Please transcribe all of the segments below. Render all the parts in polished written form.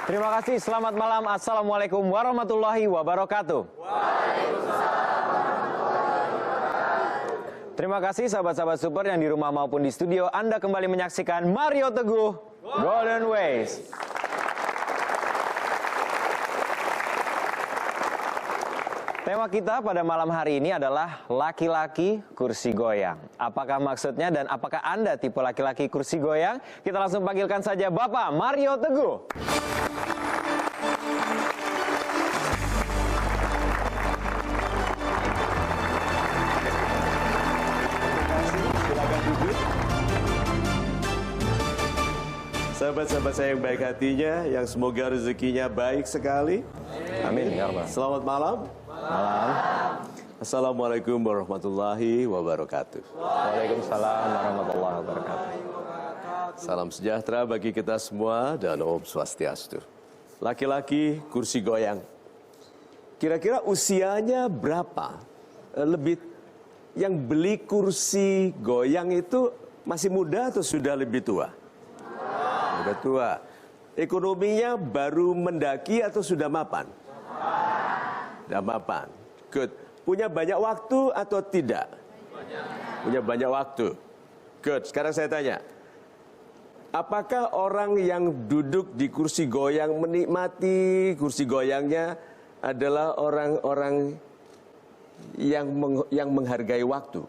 Terima kasih, selamat malam. Assalamualaikum warahmatullahi wabarakatuh. Terima kasih sahabat-sahabat super yang di rumah maupun di studio. Anda kembali menyaksikan Mario Teguh Golden Ways. Tema kita pada malam hari ini adalah laki-laki kursi goyang. Apakah maksudnya dan apakah Anda tipe laki-laki kursi goyang? Kita langsung panggilkan saja Bapak Mario Teguh. Sahabat-sahabat saya yang baik hatinya, yang semoga rezekinya baik sekali. Amin ya Rabbal. Selamat malam. Malam. Assalamualaikum warahmatullahi wabarakatuh. Waalaikumsalam warahmatullahi wabarakatuh. Salam sejahtera bagi kita semua dan Om Swastiastu. Laki-laki kursi goyang. Kira-kira usianya berapa? Lebih yang beli kursi goyang itu masih muda atau sudah lebih tua? Sudah tua. Ekonominya baru mendaki atau sudah mapan? Sudah mapan. Good. Punya banyak waktu atau tidak? Punya banyak waktu. Good. Sekarang saya tanya. Apakah orang yang duduk di kursi goyang menikmati kursi goyangnya adalah orang-orang yang menghargai waktu?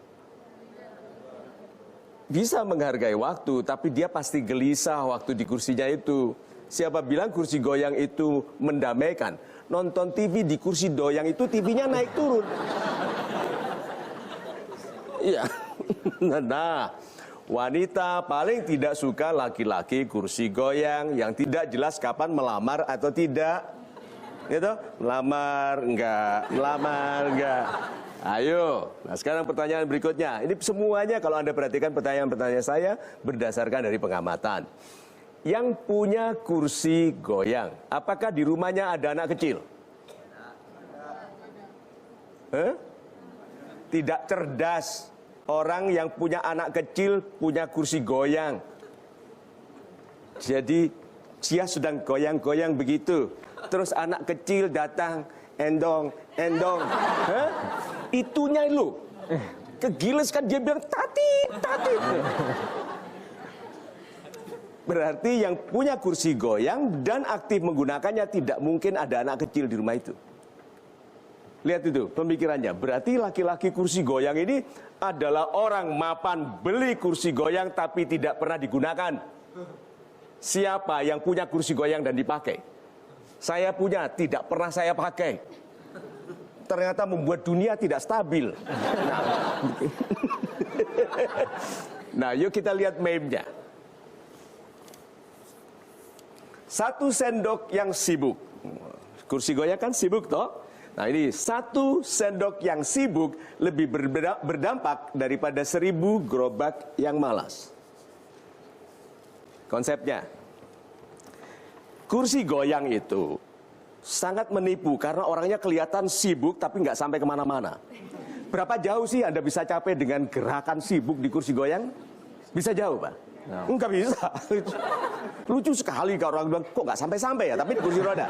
Bisa menghargai waktu, tapi dia pasti gelisah waktu di kursinya itu. Siapa bilang kursi goyang itu mendamaikan? Nonton TV di kursi goyang itu TV-nya naik turun. Iya. Nah, wanita paling tidak suka laki-laki kursi goyang yang tidak jelas kapan melamar atau tidak. Gitu? Melamar enggak. Ayo, nah sekarang pertanyaan berikutnya. Ini semuanya kalau Anda perhatikan pertanyaan-pertanyaan saya berdasarkan dari pengamatan. Yang punya kursi goyang, apakah di rumahnya ada anak kecil? Tidak cerdas. Orang yang punya anak kecil punya kursi goyang. Jadi dia sedang goyang-goyang begitu. Terus anak kecil datang, endong. Itunya lu kegiles kan, dia bilang tati. Berarti yang punya kursi goyang dan aktif menggunakannya tidak mungkin ada anak kecil di rumah itu. Lihat itu pemikirannya. Berarti laki-laki kursi goyang ini adalah orang mapan beli kursi goyang tapi tidak pernah digunakan. Siapa yang punya kursi goyang dan dipakai? Saya punya, tidak pernah saya pakai. Ternyata membuat dunia tidak stabil. Nah, yuk kita lihat meme-nya. Satu sendok yang sibuk. Kursi goyang kan sibuk toh? Nah, ini satu sendok yang sibuk lebih berdampak daripada 1000 gerobak yang malas. Konsepnya. Kursi goyang itu sangat menipu karena orangnya kelihatan sibuk tapi nggak sampai kemana-mana. Berapa jauh sih Anda bisa capai dengan gerakan sibuk di kursi goyang? Bisa jauh, Pak? No. Enggak bisa. Lucu sekali kalau orang bilang, kok nggak sampai-sampai ya, tapi di kursi roda.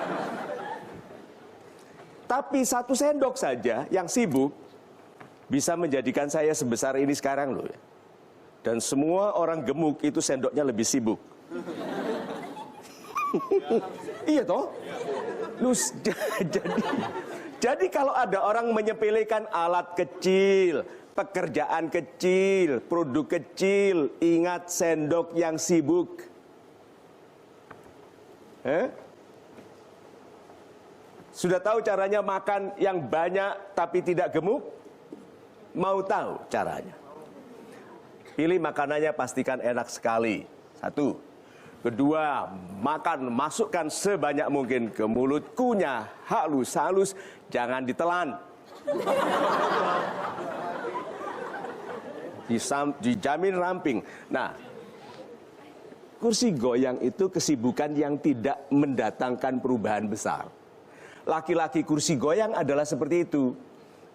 Tapi satu sendok saja yang sibuk bisa menjadikan saya sebesar ini sekarang loh. Dan semua orang gemuk itu sendoknya lebih sibuk. Iya toh? Jadi kalau ada orang menyepelekan alat kecil, pekerjaan kecil, produk kecil, ingat sendok yang sibuk. Sudah tahu caranya makan yang banyak tapi tidak gemuk? Mau tahu caranya? Pilih makanannya, pastikan enak sekali. Satu. Kedua, masukkan sebanyak mungkin ke mulut, kunyah halus-halus, jangan ditelan. Dijamin ramping. Nah, kursi goyang itu kesibukan yang tidak mendatangkan perubahan besar. Laki-laki kursi goyang adalah seperti itu.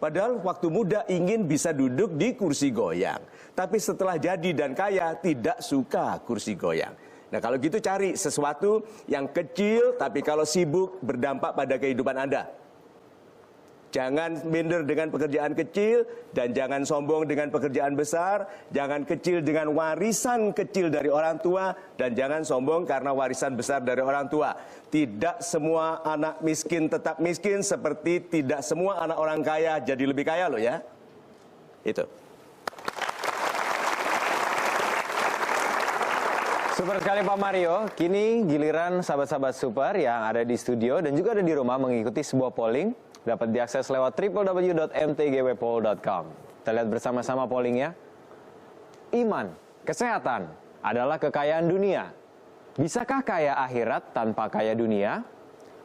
Padahal waktu muda ingin bisa duduk di kursi goyang. Tapi setelah jadi dan kaya tidak suka kursi goyang. Nah kalau gitu cari sesuatu yang kecil tapi kalau sibuk berdampak pada kehidupan Anda. Jangan minder dengan pekerjaan kecil dan jangan sombong dengan pekerjaan besar. Jangan kecil dengan warisan kecil dari orang tua dan jangan sombong karena warisan besar dari orang tua. Tidak semua anak miskin tetap miskin seperti tidak semua anak orang kaya jadi lebih kaya loh ya. Itu. Super sekali Pak Mario. Kini giliran sahabat-sahabat super yang ada di studio dan juga ada di rumah mengikuti sebuah polling. Dapat diakses lewat www.mtgwpoll.com. Kita lihat bersama-sama pollingnya. Iman, kesehatan adalah kekayaan dunia. Bisakah kaya akhirat tanpa kaya dunia?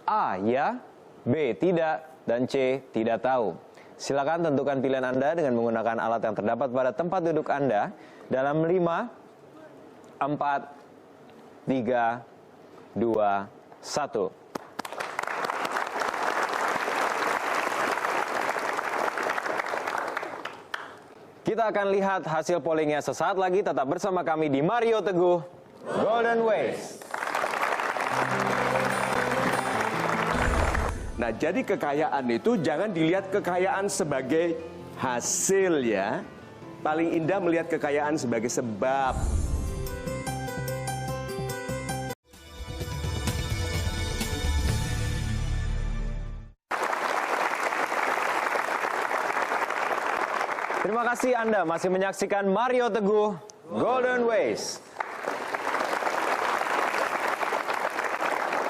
A. Ya. B. Tidak. Dan C. Tidak tahu. Silakan tentukan pilihan Anda dengan menggunakan alat yang terdapat pada tempat duduk Anda. Dalam 5, 4, 3, 2, 1. Kita akan lihat hasil pollingnya sesaat lagi. Tetap bersama kami di Mario Teguh Golden Ways. Nah, jadi kekayaan itu jangan dilihat kekayaan sebagai hasil ya. Paling indah melihat kekayaan sebagai sebab. Terima kasih Anda masih menyaksikan Mario Teguh Golden Ways.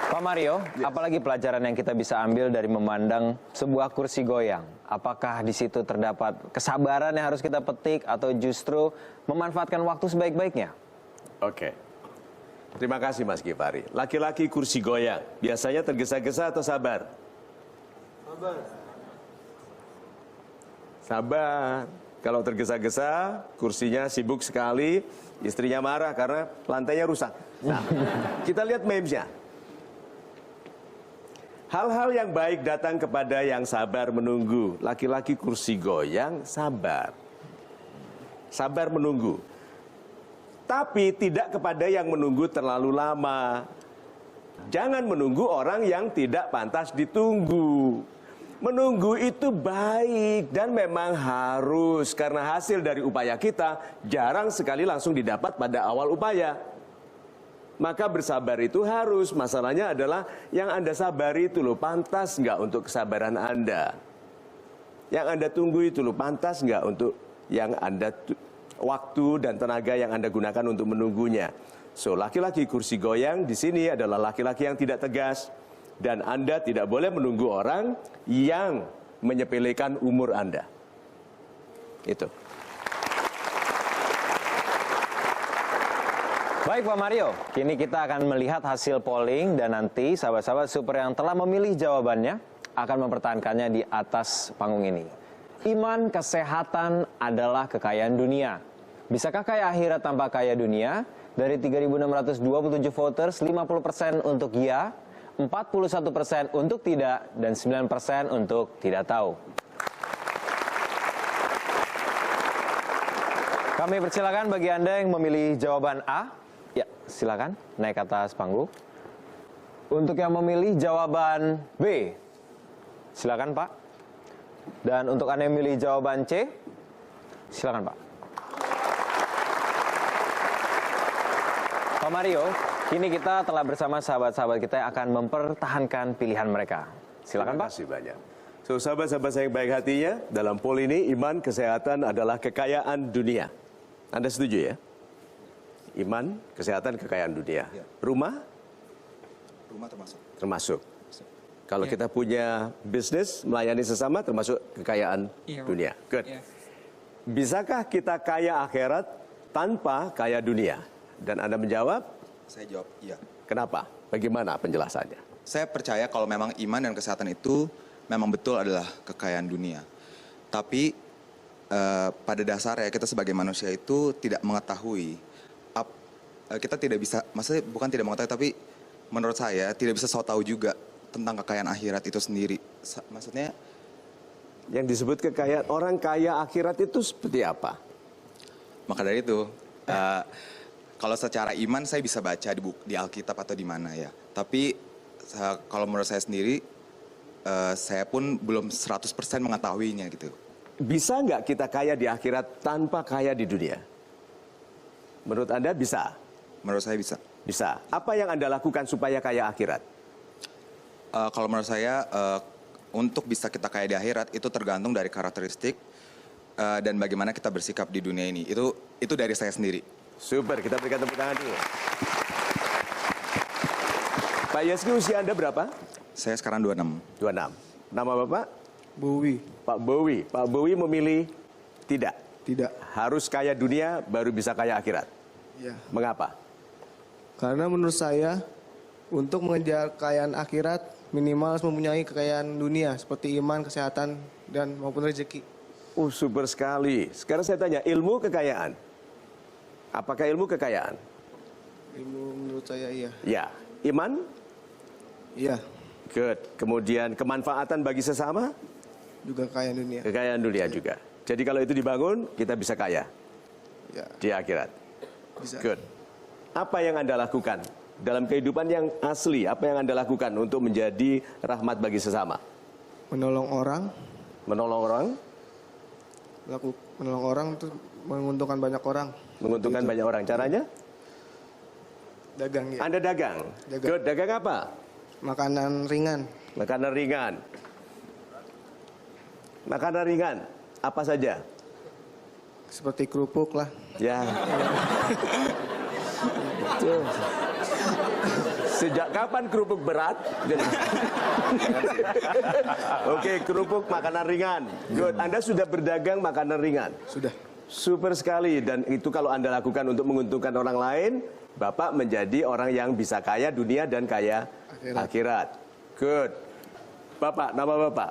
Pak Mario, apalagi pelajaran yang kita bisa ambil dari memandang sebuah kursi goyang? Apakah di situ terdapat kesabaran yang harus kita petik atau justru memanfaatkan waktu sebaik-baiknya? Oke. Terima kasih Mas Gifari. Laki-laki kursi goyang, biasanya tergesa-gesa atau sabar? Sabar. Sabar. Kalau tergesa-gesa, kursinya sibuk sekali, istrinya marah karena lantainya rusak. Nah, kita lihat memesnya. Hal-hal yang baik datang kepada yang sabar menunggu. Laki-laki kursi goyang, sabar. Sabar menunggu. Tapi tidak kepada yang menunggu terlalu lama. Jangan menunggu orang yang tidak pantas ditunggu. Menunggu itu baik dan memang harus karena hasil dari upaya kita jarang sekali langsung didapat pada awal upaya. Maka bersabar itu harus. Masalahnya adalah yang Anda sabari itu loh, pantas nggak untuk kesabaran Anda? Yang Anda tunggu itu loh, pantas nggak untuk yang Anda waktu dan tenaga yang Anda gunakan untuk menunggunya? So, laki-laki kursi goyang di sini adalah laki-laki yang tidak tegas. Dan Anda tidak boleh menunggu orang yang menyepelekan umur Anda. Itu. Baik Pak Mario, kini kita akan melihat hasil polling dan nanti sahabat-sahabat super yang telah memilih jawabannya akan mempertahankannya di atas panggung ini. Iman, kesehatan adalah kekayaan dunia. Bisakah kaya akhirat tanpa kaya dunia? Dari 3.627 voters, 50% untuk ya, 41% untuk tidak, dan 9% untuk tidak tahu. Kami persilakan bagi Anda yang memilih jawaban A. Ya, silakan naik ke atas panggung. Untuk yang memilih jawaban B, silakan Pak. Dan untuk Anda yang memilih jawaban C, silakan Pak. Pak Mario, kini kita telah bersama sahabat-sahabat kita yang akan mempertahankan pilihan mereka. Silakan Pak. Terima kasih banyak. So, sahabat-sahabat saya yang baik hatinya, dalam poll ini iman, kesehatan adalah kekayaan dunia. Anda setuju ya? Iman, kesehatan, kekayaan dunia. Ya. Rumah? Rumah termasuk. Termasuk. Kalau kita punya bisnis, melayani sesama termasuk kekayaan dunia. Good. Bisakah kita kaya akhirat tanpa kaya dunia? Dan Anda menjawab? Saya jawab iya. Kenapa? Bagaimana penjelasannya? Saya percaya kalau memang iman dan kesehatan itu memang betul adalah kekayaan dunia. Tapi pada dasarnya kita sebagai manusia itu tidak mengetahui. Kita tidak bisa, maksudnya bukan tidak mengetahui, tapi menurut saya tidak bisa so tahu juga tentang kekayaan akhirat itu sendiri. Maksudnya Yang disebut kekayaan orang kaya akhirat itu seperti apa? maka dari itu Kalau secara iman saya bisa baca di Alkitab atau di mana ya. Tapi kalau menurut saya sendiri, saya pun belum 100% mengetahuinya gitu. Bisa nggak kita kaya di akhirat tanpa kaya di dunia? Menurut Anda bisa? Menurut saya bisa. Bisa. Apa yang Anda lakukan supaya kaya akhirat? Kalau menurut saya, untuk bisa kita kaya di akhirat itu tergantung dari karakteristik dan bagaimana kita bersikap di dunia ini. Itu dari saya sendiri. Super, kita berikan tepuk tangan dulu. Pak Yeski, usia Anda berapa? Saya sekarang 26. 26. Nama Bapak? Bowie. Pak Bowie. Pak Bowie memilih tidak. Tidak. Harus kaya dunia baru bisa kaya akhirat. Ya. Mengapa? Karena menurut saya untuk mengejar kekayaan akhirat minimal harus mempunyai kekayaan dunia seperti iman, kesehatan dan maupun rezeki. Super sekali. Sekarang saya tanya, ilmu kekayaan. Apakah ilmu kekayaan? Ilmu menurut saya iya. Ya. Iman? Iya. Good. Kemudian kemanfaatan bagi sesama? Juga kekayaan dunia. Kekayaan dunia juga. Jadi kalau itu dibangun, kita bisa kaya Ya. di akhirat. Bisa. Good. Apa yang Anda lakukan dalam kehidupan yang asli? Apa yang Anda lakukan untuk menjadi rahmat bagi sesama? Menolong orang, Menolong orang, menolong orang itu menguntungkan banyak orang. menguntungkan Itu. banyak orang. Caranya? Dagang ya. Anda dagang. Dagang. Good. Dagang apa? Makanan ringan. Makanan ringan. Makanan ringan. Apa saja? Seperti kerupuk lah. Ya. Tuh. Sejak kapan kerupuk berat? Oke, kerupuk makanan ringan. Good. Anda sudah berdagang makanan ringan. Sudah. Super sekali. Dan itu kalau Anda lakukan untuk menguntungkan orang lain, Bapak menjadi orang yang bisa kaya dunia dan kaya akhirat. Good. Bapak, nama Bapak?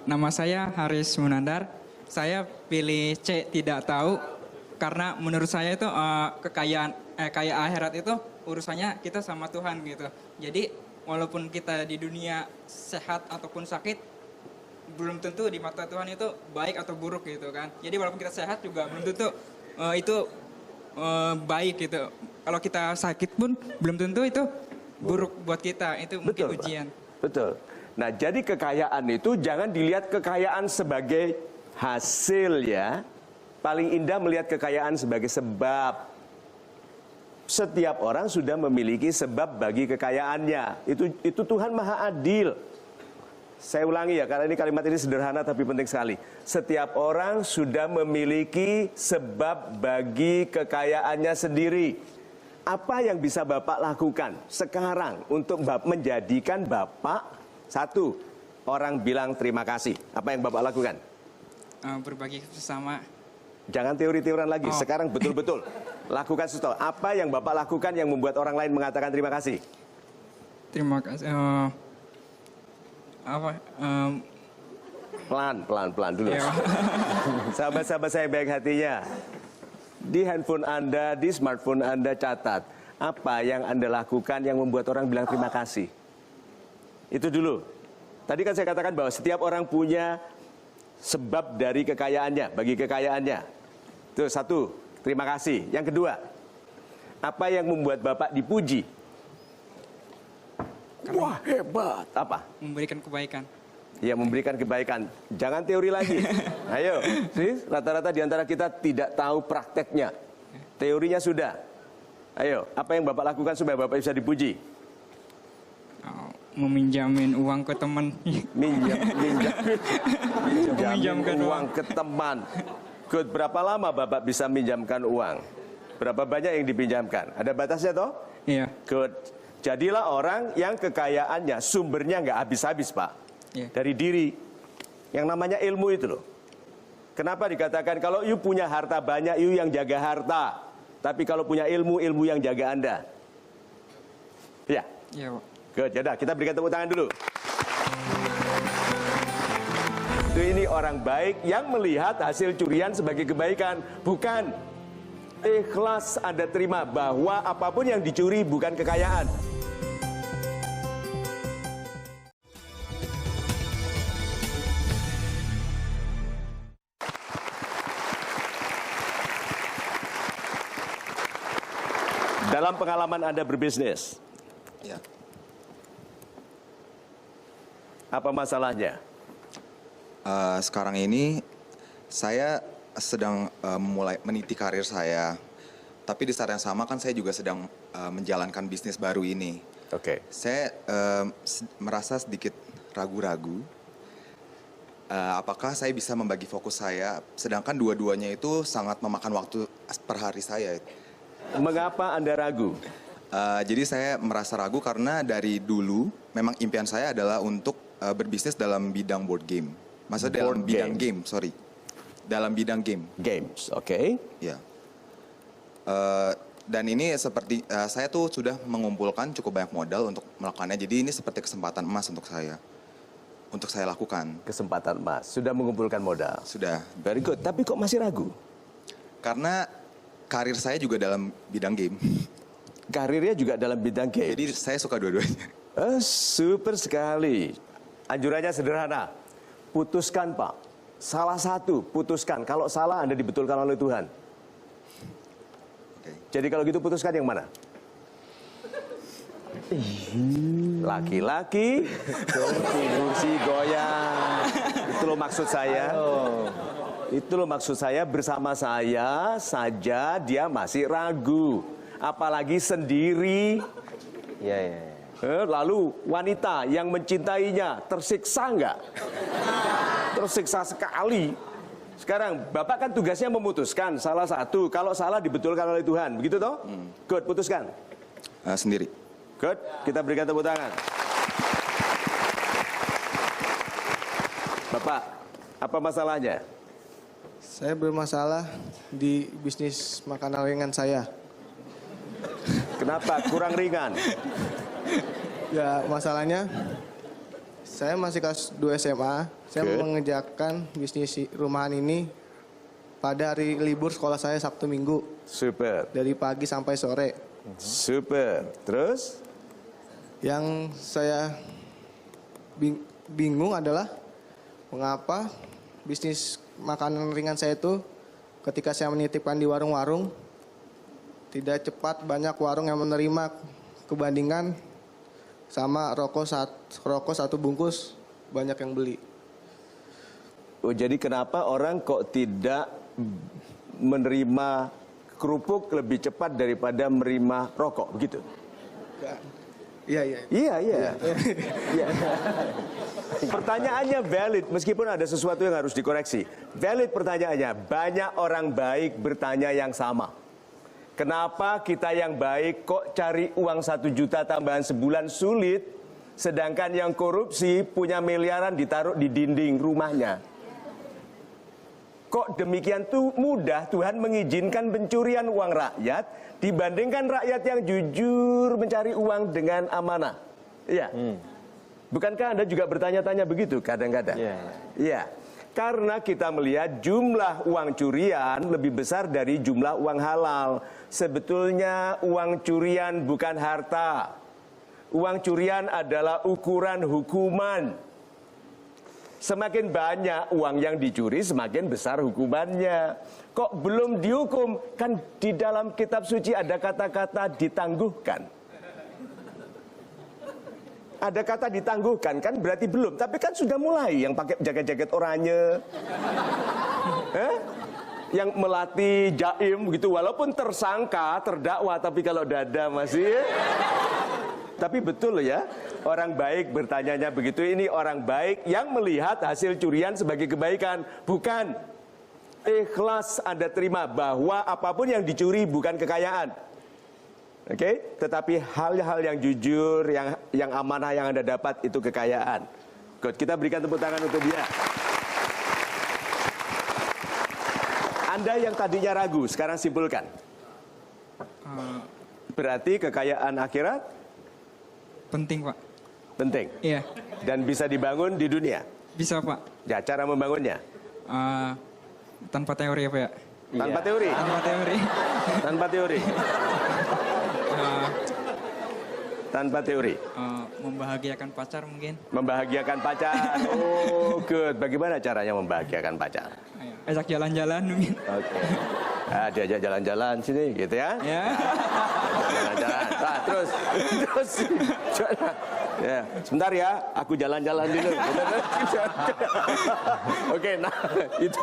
Nama saya Haris Munandar. Saya pilih C, tidak tahu, karena menurut saya itu kaya akhirat itu urusannya kita sama Tuhan gitu. Jadi walaupun kita di dunia sehat ataupun sakit, belum tentu di mata Tuhan itu baik atau buruk gitu kan. Jadi walaupun kita sehat juga belum tentu itu baik gitu. Kalau kita sakit pun belum tentu itu buruk buat kita. Itu mungkin Betul, ujian. Pak. Betul. Nah, jadi kekayaan itu jangan dilihat kekayaan sebagai hasil ya. Paling indah melihat kekayaan sebagai sebab. Setiap orang sudah memiliki sebab bagi kekayaannya. Itu Tuhan Maha Adil. Saya ulangi ya, karena ini kalimat ini sederhana tapi penting sekali. Setiap orang sudah memiliki sebab bagi kekayaannya sendiri. Apa yang bisa Bapak lakukan sekarang untuk menjadikan Bapak, satu, orang bilang terima kasih. Apa yang Bapak lakukan? Berbagi sesama. Jangan teori-teorian lagi, Oh. sekarang betul-betul lakukan sesuatu. Apa yang Bapak lakukan yang membuat orang lain mengatakan terima kasih? Terima kasih. Pelan dulu. Ya. Sahabat-sahabat saya baik hatinya. Di handphone Anda, di smartphone Anda catat. Apa yang Anda lakukan yang membuat orang bilang terima kasih? Itu dulu. Tadi kan saya katakan bahwa setiap orang punya sebab dari kekayaannya, bagi kekayaannya. Itu satu, terima kasih. Yang kedua, apa yang membuat Bapak dipuji? Wah, hebat. Apa? Memberikan kebaikan. Ya, memberikan kebaikan. Jangan teori lagi. Ayo, rata-rata di antara kita tidak tahu prakteknya. Teorinya sudah. Ayo, apa yang Bapak lakukan supaya Bapak bisa dipuji? Meminjamin uang ke teman. Minjamin uang ke teman. Good. Berapa lama Bapak bisa minjamkan uang? Berapa banyak yang dipinjamkan? Ada batasnya toh? Iya. Good. Jadilah orang yang kekayaannya, sumbernya nggak habis-habis, Pak. Iya. Dari diri. Yang namanya ilmu itu loh. Kenapa dikatakan kalau you punya harta banyak, you yang jaga harta. Tapi kalau punya ilmu, ilmu yang jaga Anda. Ya. Iya, Pak. Good, yaudah kita berikan tepuk tangan dulu. Itu ini orang baik yang melihat hasil curian sebagai kebaikan. Bukan. Ikhlas Anda terima bahwa apapun yang dicuri bukan kekayaan. Dalam pengalaman Anda berbisnis, Ya. apa masalahnya? Sekarang ini saya sedang mulai meniti karir saya. Tapi di saat yang sama kan saya juga sedang menjalankan bisnis baru ini. Oke. Saya merasa sedikit ragu-ragu. Apakah saya bisa membagi fokus saya, sedangkan dua-duanya itu sangat memakan waktu per hari saya. Mengapa Anda ragu? Jadi saya merasa ragu karena dari dulu memang impian saya adalah untuk berbisnis dalam bidang board game. Maksudnya dalam Board bidang game. game, sorry. Dalam bidang game, Games, oke. ya. Dan ini seperti saya tuh sudah mengumpulkan cukup banyak modal untuk melakukannya. Jadi ini seperti kesempatan emas untuk saya lakukan. Kesempatan Mas, sudah mengumpulkan modal. Sudah. Very good, tapi kok masih ragu? Karena karir saya juga dalam bidang game. Karirnya juga dalam bidang game. Jadi saya suka dua-duanya. Super sekali. Anjurannya sederhana. Putuskan Pak. Salah satu, putuskan. Kalau salah Anda dibetulkan oleh Tuhan. Oke. Jadi kalau gitu putuskan yang mana? Laki-laki kursi goyang. Itu loh maksud saya. Itu loh maksud saya, bersama saya saja dia masih ragu. Apalagi sendiri. Iya, iya. Lalu wanita yang mencintainya tersiksa nggak? Tersiksa sekali. Sekarang Bapak kan tugasnya memutuskan salah satu. Kalau salah dibetulkan oleh Tuhan. Begitu toh? Good, putuskan. Sendiri. Good, kita berikan tepuk tangan. Bapak, apa masalahnya? Saya bermasalah di bisnis makanan ringan saya. Kenapa kurang ringan? Ya, masalahnya saya masih kelas 2 SMA. Saya Oke. mengerjakan bisnis rumahan ini pada hari libur sekolah saya Sabtu Minggu Super, dari pagi sampai sore. super. Terus? Yang saya bingung adalah mengapa bisnis makanan ringan saya itu ketika saya menitipkan di warung-warung tidak cepat banyak warung yang menerima kebandingan sama rokok satu bungkus banyak yang beli. Oh, jadi kenapa orang kok tidak menerima kerupuk lebih cepat daripada menerima rokok, begitu? Iya, iya. Iya, iya. Iya. Pertanyaannya valid, meskipun ada sesuatu yang harus dikoreksi. Valid pertanyaannya, banyak orang baik bertanya yang sama. Kenapa kita yang baik kok cari uang 1 juta tambahan sebulan sulit, sedangkan yang korupsi punya miliaran ditaruh di dinding rumahnya? Kok demikian tuh mudah Tuhan mengizinkan pencurian uang rakyat dibandingkan rakyat yang jujur mencari uang dengan amanah? Iya. Bukankah Anda juga bertanya-tanya begitu kadang-kadang? Iya. Iya. Karena kita melihat jumlah uang curian lebih besar dari jumlah uang halal. Sebetulnya uang curian bukan harta. Uang curian adalah ukuran hukuman. Semakin banyak uang yang dicuri, semakin besar hukumannya. Kok belum dihukum? Kan di dalam kitab suci ada kata-kata ditangguhkan. Ada kata ditangguhkan, kan berarti belum. Tapi kan sudah mulai yang pakai jaket-jaket oranye. Yang melatih jaim gitu. Walaupun tersangka, terdakwa, tapi kalau dada masih... Tapi betul ya, orang baik bertanyanya begitu. Ini orang baik yang melihat hasil curian sebagai kebaikan. Bukan. Ikhlas Anda terima bahwa apapun yang dicuri bukan kekayaan. Oke? Tetapi hal-hal yang jujur, yang amanah yang Anda dapat itu kekayaan. Good, kita berikan tepuk tangan untuk dia. Anda yang tadinya ragu, sekarang simpulkan. Berarti kekayaan akhirat Penting, Pak. penting Iya, dan bisa dibangun di dunia. bisa, Pak. Ya, cara membangunnya Tanpa teori ya, Pak ya? tanpa teori, Tanpa teori. tanpa teori, Eh, tanpa teori. Membahagiakan pacar mungkin. Membahagiakan pacar. Oh, good. Bagaimana caranya membahagiakan pacar? Ajak jalan-jalan mungkin. Oke. Diajak jalan-jalan sini gitu ya. Ya. Jalan-jalan. Nah, terus ya, sebentar ya, aku jalan-jalan dulu. Oke, nah itu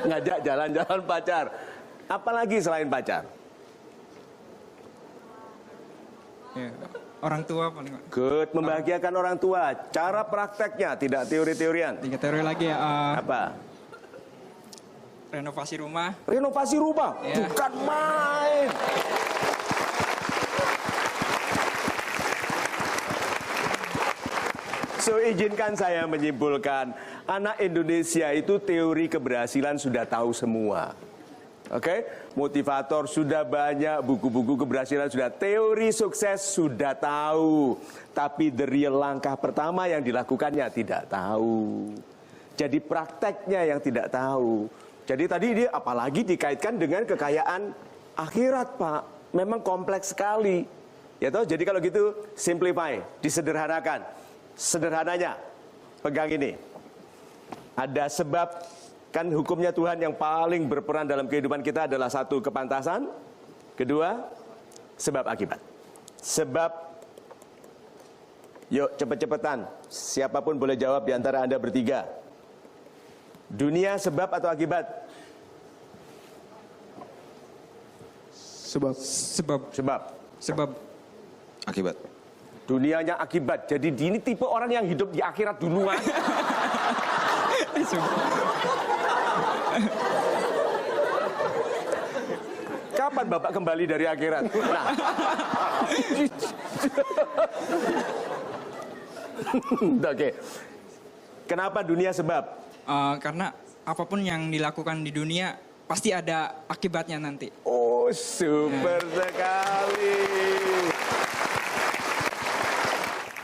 ngajak jalan-jalan pacar. Apalagi selain pacar? Ya. Orang tua paling. Good, membahagiakan orang tua. Cara prakteknya, tidak teori-teorian. 3 teori lagi ya. Apa? Renovasi rumah. Renovasi rumah, Ya. bukan main. So, izinkan saya menyimpulkan, anak Indonesia itu teori keberhasilan sudah tahu semua. Oke, motivator sudah banyak, buku-buku keberhasilan sudah, teori sukses sudah tahu. Tapi the real langkah pertama yang dilakukannya tidak tahu. Jadi prakteknya yang tidak tahu. Jadi tadi dia apalagi dikaitkan dengan kekayaan akhirat, Pak. Memang kompleks sekali. Ya toh, jadi kalau gitu simplify, disederhanakan. Sederhananya, pegang ini. Ada sebab, kan hukumnya Tuhan yang paling berperan dalam kehidupan kita adalah 1, kepantasan. 2, sebab akibat. Sebab, yuk cepet-cepetan. Siapapun boleh jawab di antara Anda bertiga. Dunia sebab atau akibat? Sebab. Sebab. Sebab. Akibat. Dunianya akibat. Jadi ini tipe orang yang hidup di akhirat duluan. Kapan Bapak kembali dari akhirat? Nah. Oke. Kenapa dunia sebab? Karena apapun yang dilakukan di dunia pasti ada akibatnya nanti. Oh, super sekali.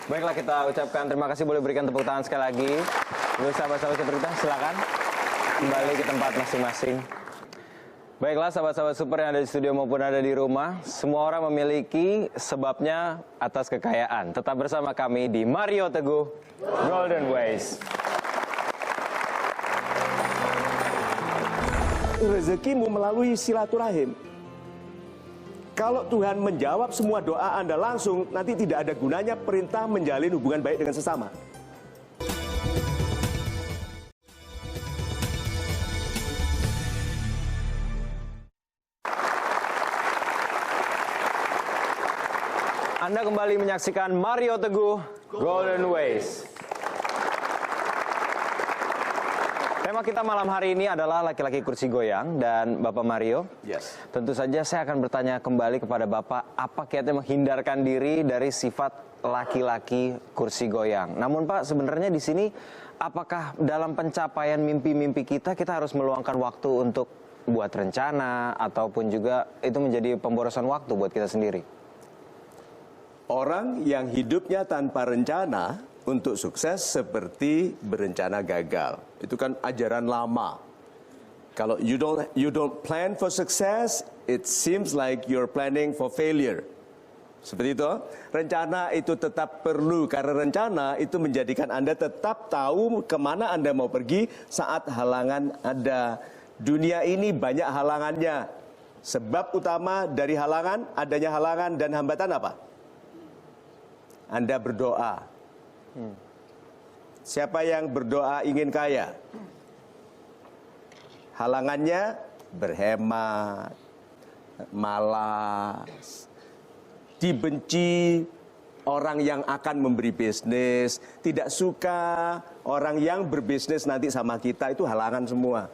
Baiklah, kita ucapkan terima kasih, boleh berikan tepuk tangan sekali lagi. Untuk sahabat-sahabat Superita, silakan kembali ke tempat masing-masing. Baiklah, sahabat-sahabat super yang ada di studio maupun ada di rumah, semua orang memiliki sebabnya atas kekayaan. Tetap bersama kami di Mario Teguh Golden Ways. Rezekimu melalui silaturahim. Kalau Tuhan menjawab semua doa Anda langsung, nanti tidak ada gunanya perintah menjalin hubungan baik dengan sesama. Anda kembali menyaksikan Mario Teguh Golden Ways. Tema kita malam hari ini adalah laki-laki kursi goyang, dan Bapak Mario, Yes. tentu saja saya akan bertanya kembali kepada Bapak, apa kiatnya menghindarkan diri dari sifat laki-laki kursi goyang? Namun Pak, sebenarnya di sini apakah dalam pencapaian mimpi-mimpi kita harus meluangkan waktu untuk buat rencana, ataupun juga itu menjadi pemborosan waktu buat kita sendiri? Orang yang hidupnya tanpa rencana untuk sukses seperti berencana gagal. Itu kan ajaran lama. Kalau you don't plan for success, it seems like you're planning for failure. Seperti itu. Rencana itu tetap perlu, karena rencana itu menjadikan Anda tetap tahu kemana Anda mau pergi saat halangan ada. Dunia ini banyak halangannya. Sebab utama dari halangan, adanya halangan dan hambatan apa? Anda berdoa. Siapa yang berdoa ingin kaya? Halangannya berhemat, malas, dibenci orang yang akan memberi bisnis, tidak suka orang yang berbisnis nanti sama kita, itu halangan semua.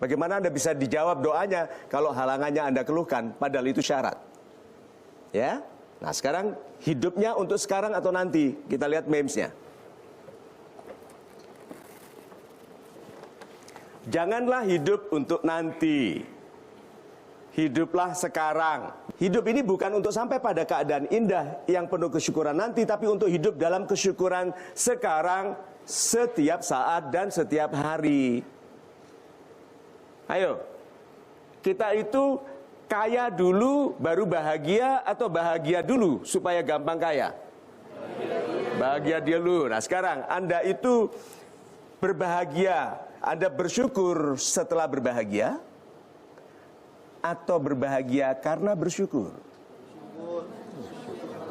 Bagaimana Anda bisa dijawab doanya kalau halangannya Anda keluhkan, padahal itu syarat. Ya? Nah, sekarang hidupnya untuk sekarang atau nanti? Kita lihat memesnya. Janganlah hidup untuk nanti. Hiduplah sekarang. Hidup ini bukan untuk sampai pada keadaan indah yang penuh kesyukuran nanti, tapi untuk hidup dalam kesyukuran sekarang, setiap saat dan setiap hari. Ayo, kita itu kaya dulu baru bahagia, atau bahagia dulu supaya gampang kaya? Bahagia dulu. Nah, sekarang Anda itu berbahagia, Anda bersyukur setelah berbahagia, atau berbahagia karena bersyukur?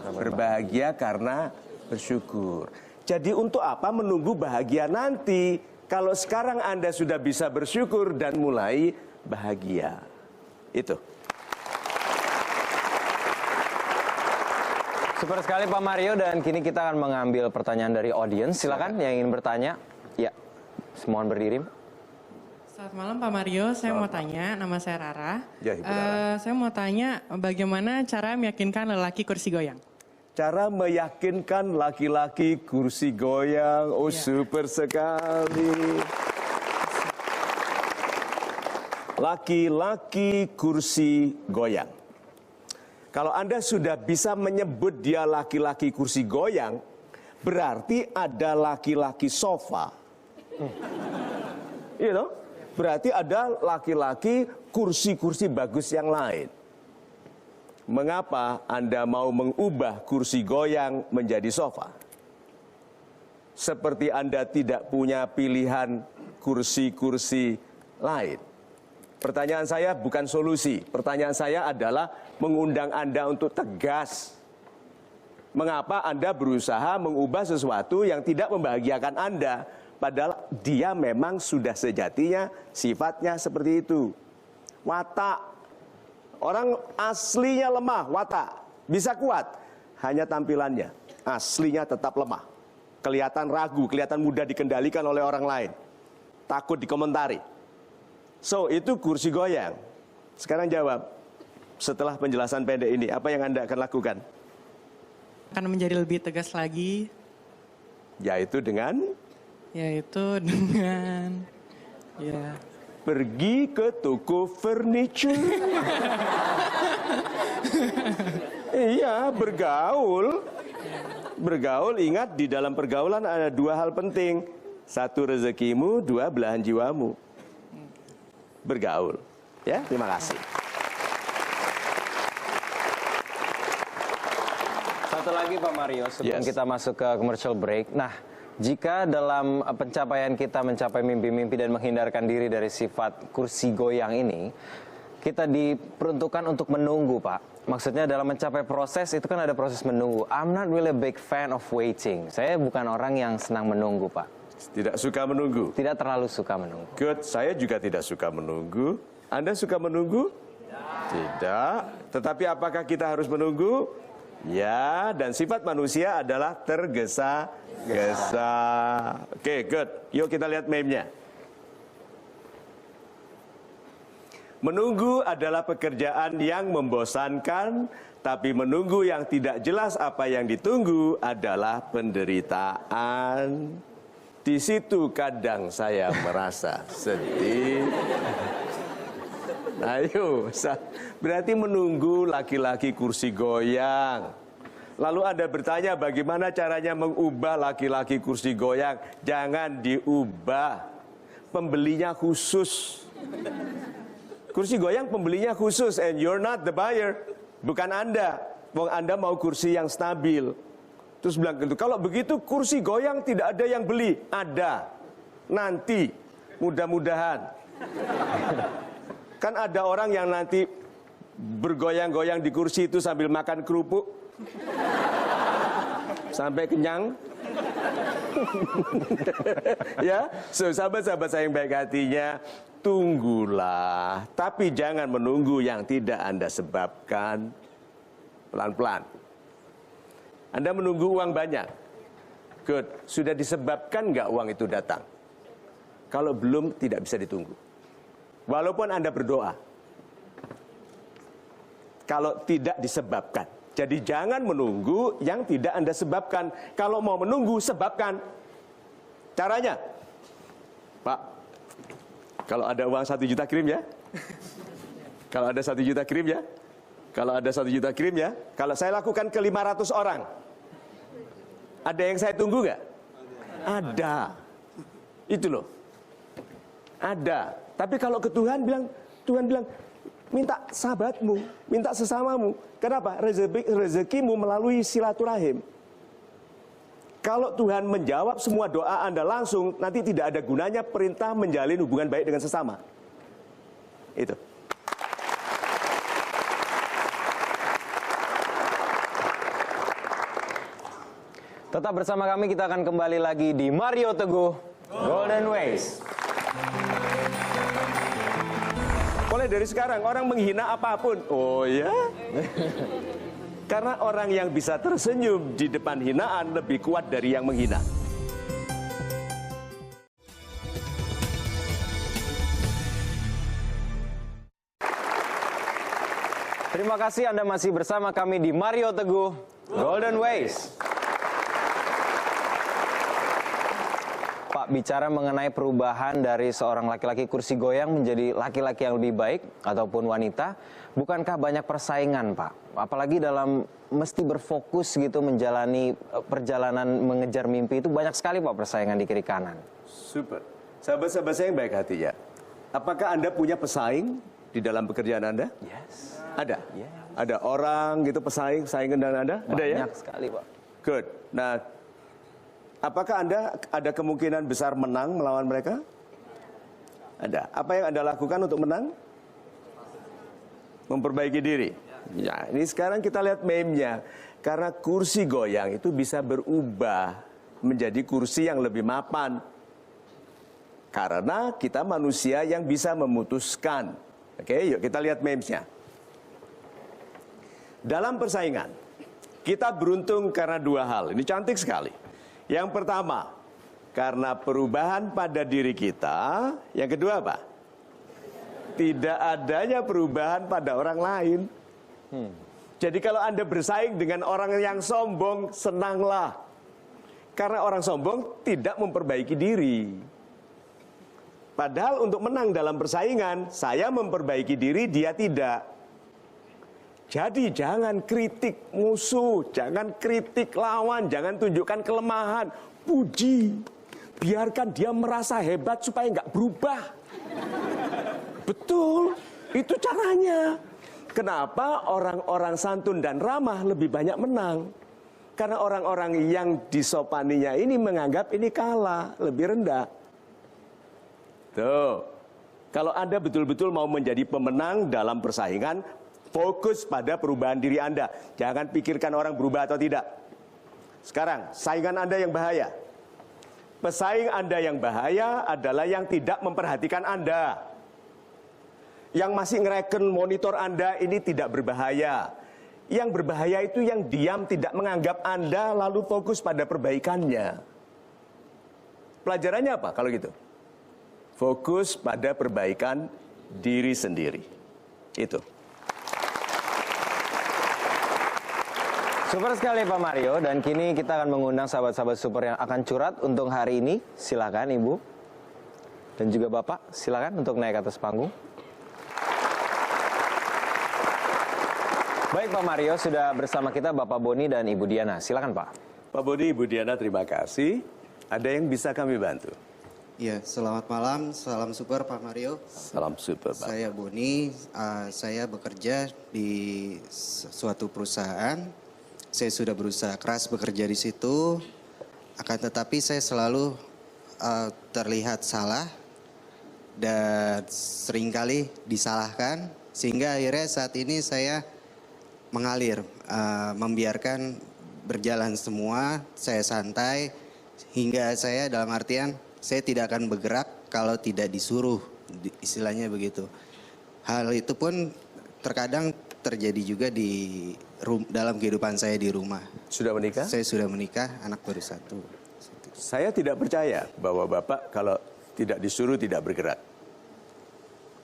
Berbahagia karena bersyukur. Jadi untuk apa menunggu bahagia nanti? Kalau sekarang Anda sudah bisa bersyukur dan mulai bahagia. Itu. Super sekali Pak Mario, dan kini kita akan mengambil pertanyaan dari audiens. Silakan yang ingin bertanya. Ya, mohon berdiri. Selamat malam Pak Mario, saya mau tanya, nama saya Rara. Ya, Ibu Rara. Saya mau tanya bagaimana cara meyakinkan lelaki kursi goyang? Cara meyakinkan laki-laki kursi goyang, oh super sekali. Laki-laki kursi goyang. Kalau Anda sudah bisa menyebut dia laki-laki kursi goyang, berarti ada laki-laki sofa. Iya toh? Berarti ada laki-laki kursi-kursi bagus yang lain. Mengapa Anda mau mengubah kursi goyang menjadi sofa? Seperti Anda tidak punya pilihan kursi-kursi lain. Pertanyaan saya bukan solusi. Pertanyaan saya adalah mengundang Anda untuk tegas. Mengapa Anda berusaha mengubah sesuatu yang tidak membahagiakan Anda? Padahal dia memang sudah sejatinya sifatnya seperti itu. Watak. Orang aslinya lemah, watak. Bisa kuat. Hanya tampilannya. Aslinya tetap lemah. Kelihatan ragu, kelihatan mudah dikendalikan oleh orang lain. Takut dikomentari. So, itu kursi goyang. Sekarang jawab. Setelah penjelasan pendek ini, apa yang Anda akan lakukan? Akan menjadi lebih tegas lagi, Yaitu dengan ya, pergi ke toko furniture. Iya, bergaul. Bergaul, ingat di dalam pergaulan ada dua hal penting. Satu rezekimu, dua belahan jiwamu. Bergaul. Ya, terima kasih. Satu lagi Pak Mario, sebelum Yes. kita masuk ke commercial break. Nah, jika dalam pencapaian kita mencapai mimpi-mimpi dan menghindarkan diri dari sifat kursi goyang ini, kita diperuntukkan untuk menunggu, Pak. Maksudnya dalam mencapai proses itu kan ada proses menunggu. I'm not really a big fan of waiting. Saya bukan orang yang senang menunggu, Pak. Tidak suka menunggu. Tidak terlalu suka menunggu. Good, saya juga tidak suka menunggu. Anda suka menunggu? Tidak. Tetapi apakah kita harus menunggu? Ya, dan sifat manusia adalah tergesa-gesa. Oke, good. Yuk kita lihat meme-nya. Menunggu adalah pekerjaan yang membosankan, tapi menunggu yang tidak jelas apa yang ditunggu adalah penderitaan. Di situ kadang saya merasa sedih. Ayo, berarti menunggu laki-laki kursi goyang. Lalu Anda bertanya bagaimana caranya mengubah laki-laki kursi goyang? Jangan diubah. Pembelinya khusus. Kursi goyang pembelinya khusus, and you're not the buyer. Bukan Anda. Wong Anda mau kursi yang stabil. Terus bilang gitu, kalau begitu kursi goyang tidak ada yang beli. Ada. Nanti. Mudah-mudahan. Kan ada orang yang nanti bergoyang-goyang di kursi itu sambil makan kerupuk. Sampai kenyang. Ya, so sahabat-sahabat saya yang baik hatinya, tunggulah. Tapi jangan menunggu yang tidak Anda sebabkan. Pelan-pelan. Anda menunggu uang banyak. Good. Sudah disebabkan nggak uang itu datang? Kalau belum, tidak bisa ditunggu. Walaupun Anda berdoa. Kalau tidak disebabkan. Jadi jangan menunggu yang tidak Anda sebabkan. Kalau mau menunggu, sebabkan. Caranya, Pak, kalau ada uang 1 juta kirim ya. Kalau ada 1 juta kirim ya. Kalau ada 1 juta kirim ya. Kalau saya lakukan ke 500 orang. Ada yang saya tunggu nggak? Ada. Itu loh. Ada. Tapi kalau ke Tuhan bilang, minta sahabatmu, minta sesamamu. Kenapa? Rezekimu melalui silaturahim. Kalau Tuhan menjawab semua doa Anda langsung, nanti tidak ada gunanya perintah menjalin hubungan baik dengan sesama. Itu. Tetap bersama kami, kita akan kembali lagi di Mario Teguh Golden Ways. Mulai dari sekarang orang menghina apapun. Oh ya? Karena orang yang bisa tersenyum di depan hinaan lebih kuat dari yang menghina. Terima kasih Anda masih bersama kami di Mario Teguh Golden Ways. Pak, bicara mengenai perubahan dari seorang laki-laki kursi goyang menjadi laki-laki yang lebih baik ataupun wanita, bukankah banyak persaingan, Pak? Apalagi dalam mesti berfokus gitu menjalani perjalanan mengejar mimpi itu banyak sekali, Pak, persaingan di kiri kanan. Super. Sahabat-sahabat saya yang baik hati ya. Apakah Anda punya pesaing di dalam pekerjaan Anda? Yes. Ada? Yeah. Ada orang gitu pesaing dengan Anda? Ada ya? Banyak sekali, Pak. Good. Nah, apakah Anda ada kemungkinan besar menang melawan mereka? Ada. Apa yang Anda lakukan untuk menang? Memperbaiki diri. Ya, ini sekarang kita lihat meme-nya. Karena kursi goyang itu bisa berubah menjadi kursi yang lebih mapan. Karena kita manusia yang bisa memutuskan. Oke, yuk kita lihat memes-nya. Dalam persaingan, kita beruntung karena dua hal. Ini cantik sekali. Yang pertama, karena perubahan pada diri kita. Yang kedua apa? Tidak adanya perubahan pada orang lain. Jadi kalau Anda bersaing dengan orang yang sombong, senanglah. Karena orang sombong tidak memperbaiki diri. Padahal untuk menang dalam persaingan, saya memperbaiki diri, dia tidak. Jadi jangan kritik musuh, jangan kritik lawan, jangan tunjukkan kelemahan. Puji, biarkan dia merasa hebat supaya nggak berubah. Betul, itu caranya. Kenapa orang-orang santun dan ramah lebih banyak menang? Karena orang-orang yang disopaninya ini menganggap ini kalah, lebih rendah. Tuh, kalau Anda betul-betul mau menjadi pemenang dalam persaingan, fokus pada perubahan diri Anda. Jangan pikirkan orang berubah atau tidak. Sekarang, saingan Anda yang bahaya. Pesaing Anda yang bahaya adalah yang tidak memperhatikan Anda. Yang masih ngereken monitor Anda ini tidak berbahaya. Yang berbahaya itu yang diam tidak menganggap Anda lalu fokus pada perbaikannya. Pelajarannya apa kalau gitu? Fokus pada perbaikan diri sendiri. Itu. Super sekali Pak Mario, dan kini kita akan mengundang sahabat-sahabat super yang akan curhat untuk hari ini. Silakan Ibu dan juga Bapak, silakan untuk naik ke atas panggung. Baik Pak Mario, sudah bersama kita Bapak Boni dan Ibu Diana. Silakan Pak. Pak Boni, Ibu Diana, terima kasih. Ada yang bisa kami bantu? Iya, selamat malam, salam super Pak Mario. Salam super Pak. Saya Boni, saya bekerja di suatu perusahaan. Saya sudah berusaha keras bekerja di situ, akan tetapi saya selalu terlihat salah dan seringkali disalahkan, sehingga akhirnya saat ini saya mengalir, membiarkan berjalan semua, saya santai, hingga saya dalam artian saya tidak akan bergerak kalau tidak disuruh, istilahnya begitu. Hal itu pun terkadang terjadi juga di dalam kehidupan saya di rumah. Sudah menikah? Saya sudah menikah, anak baru 1. Saya tidak percaya bahwa Bapak kalau tidak disuruh tidak bergerak.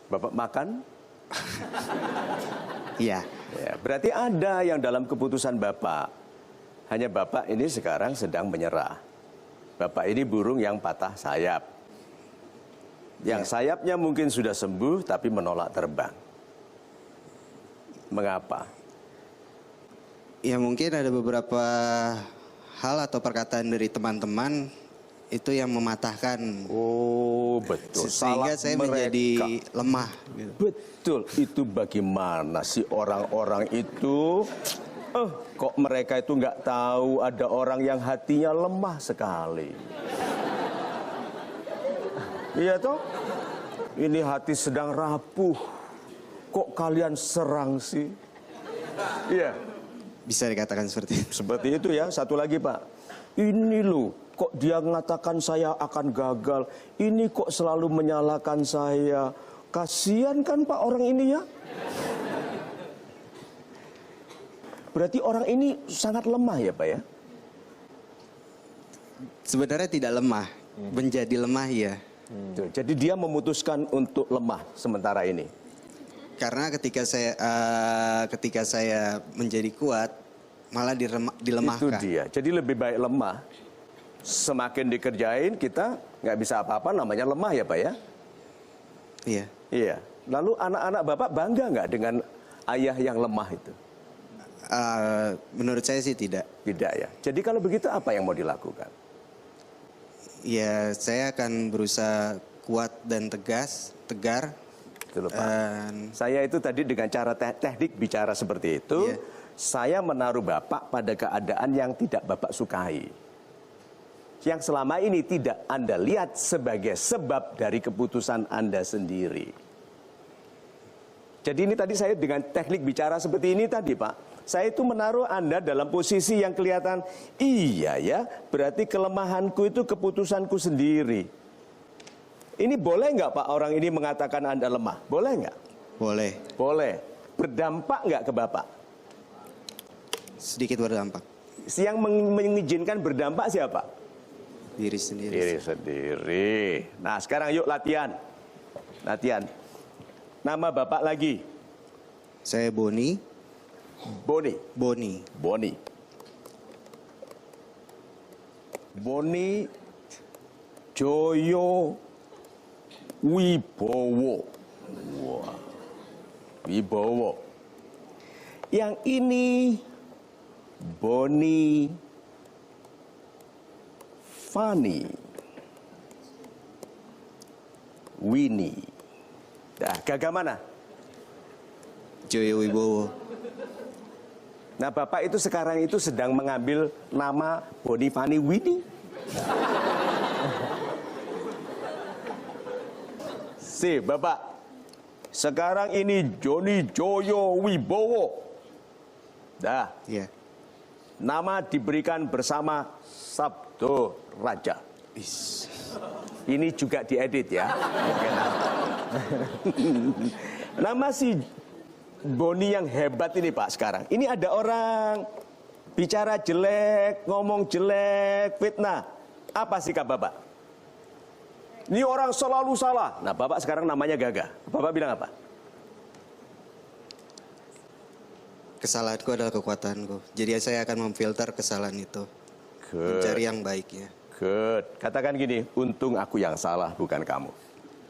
Bapak makan? Iya. Ya, berarti ada yang dalam keputusan Bapak. Hanya Bapak ini sekarang sedang menyerah. Bapak ini burung yang patah sayap. Yang sayapnya mungkin sudah sembuh tapi menolak terbang. Mengapa? Ya mungkin ada beberapa hal atau perkataan dari teman-teman itu yang mematahkan. Oh betul. Sehingga Salah saya mereka. menjadi lemah. Gitu. Betul. Itu bagaimana sih orang-orang itu? Kok mereka itu nggak tahu ada orang yang hatinya lemah sekali. Iya toh? Ini hati sedang rapuh. Kok kalian serang sih? Iya. Bisa dikatakan seperti itu. Seperti itu ya. Satu lagi Pak. Ini loh, kok dia mengatakan saya akan gagal. Ini kok selalu menyalahkan saya. Kasihan kan Pak orang ini ya. Berarti orang ini sangat lemah ya Pak ya? Sebenarnya tidak lemah, menjadi lemah ya. Tuh, jadi dia memutuskan untuk lemah sementara ini. Karena ketika saya menjadi kuat, malah dilemahkan. Itu dia. Jadi lebih baik lemah. Semakin dikerjain kita nggak bisa apa-apa, namanya lemah ya Pak ya? Iya. Iya. Lalu anak-anak Bapak bangga nggak dengan ayah yang lemah itu? Menurut saya sih tidak. Tidak ya. Jadi kalau begitu apa yang mau dilakukan? Ya, saya akan berusaha kuat dan tegar. Betul, Pak. Saya itu tadi dengan cara teknik bicara seperti itu, Iya. saya menaruh Bapak pada keadaan yang tidak Bapak sukai. Yang selama ini tidak Anda lihat sebagai sebab dari keputusan Anda sendiri. Jadi ini tadi saya dengan teknik bicara seperti ini tadi Pak. Saya itu menaruh Anda dalam posisi yang kelihatan, iya ya, berarti kelemahanku itu keputusanku sendiri. Ini boleh nggak Pak orang ini mengatakan Anda lemah? Boleh nggak? Boleh. Boleh. Berdampak nggak ke Bapak? Sedikit berdampak. Yang mengizinkan berdampak siapa? Diri sendiri. Diri sendiri. Nah sekarang yuk latihan. Latihan. Nama Bapak lagi? Saya Boni. Boni. Boni Joyo Wibowo. Wah. Wibowo. Yang ini Boni Fani Winnie. Nah, gagah mana? Joyo Wibowo. Nah, Bapak itu sekarang itu sedang mengambil nama Boni Fani Winnie. Si Bapak, sekarang ini Joni Joyo Wibowo. Dah, Iya. nama diberikan bersama Sabdo Raja. Ini juga diedit ya. Oke, nah. Nama si Boni yang hebat ini Pak sekarang. Ini ada orang bicara jelek, ngomong jelek, fitnah. Apa sikap Bapak? Ini orang selalu salah. Nah Bapak sekarang namanya Gagah. Bapak bilang apa? Kesalahanku adalah kekuatanku. Jadi saya akan memfilter kesalahan itu. Mencari yang baiknya. Good. Katakan gini, untung aku yang salah bukan kamu.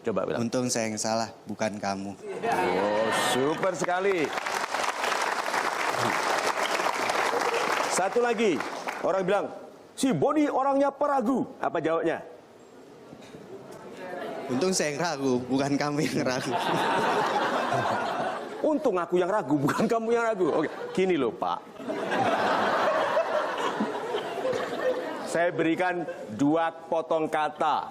Coba bilang. Untung saya yang salah, bukan kamu. Oh, super sekali. Satu lagi, orang bilang, si Boni orangnya peragu. Apa jawabnya? Untung saya yang ragu, bukan kamu yang ragu. Untung aku yang ragu, bukan kamu yang ragu. Oke, gini loh Pak. Saya berikan 2 potong kata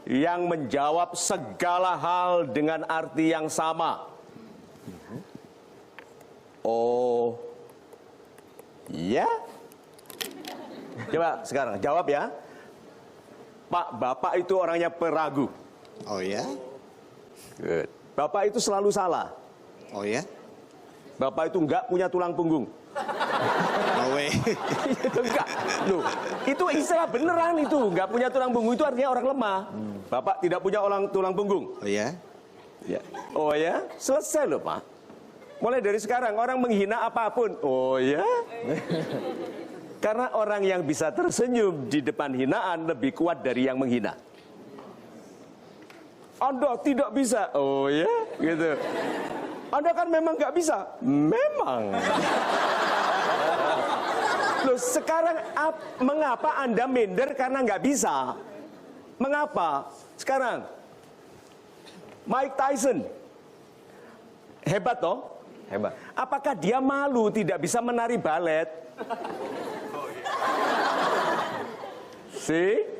yang menjawab segala hal dengan arti yang sama. Oh, ya? Coba sekarang jawab ya. Pak, Bapak itu orangnya peragu. Oh ya? Good. Bapak itu selalu salah. Oh ya? Bapak itu enggak punya tulang punggung. No way. Itu enggak. Loh, itu istilah beneran itu. Enggak punya tulang punggung itu artinya orang lemah. Bapak tidak punya tulang punggung. Oh ya? Ya. Oh ya? Selesai loh Pak. Mulai dari sekarang orang menghina apapun. Oh ya? Karena orang yang bisa tersenyum di depan hinaan lebih kuat dari yang menghina. Anda tidak bisa. Oh ya? Gitu. Anda kan memang nggak bisa. Memang. Loh sekarang mengapa Anda minder karena nggak bisa? Mengapa? Sekarang Mike Tyson hebat toh? Hebat. Apakah dia malu tidak bisa menari balet? See?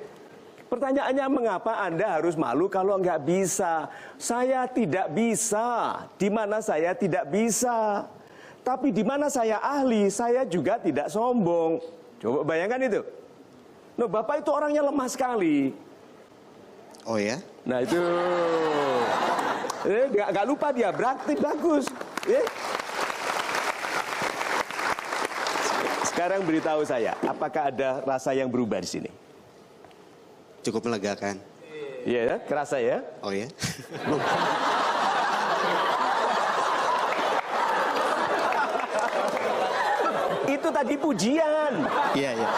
Pertanyaannya mengapa Anda harus malu kalau nggak bisa? Saya tidak bisa. Di mana saya tidak bisa? Tapi di mana saya ahli, saya juga tidak sombong. Coba bayangkan itu. No, Bapak itu orangnya lemah sekali. Oh ya? Nah itu, nggak lupa dia, beraktif bagus. Sekarang beritahu saya, apakah ada rasa yang berubah di sini? Cukup melegakan. Iya ya, kerasa ya? Oh ya? Itu tadi pujian. Iya, iya.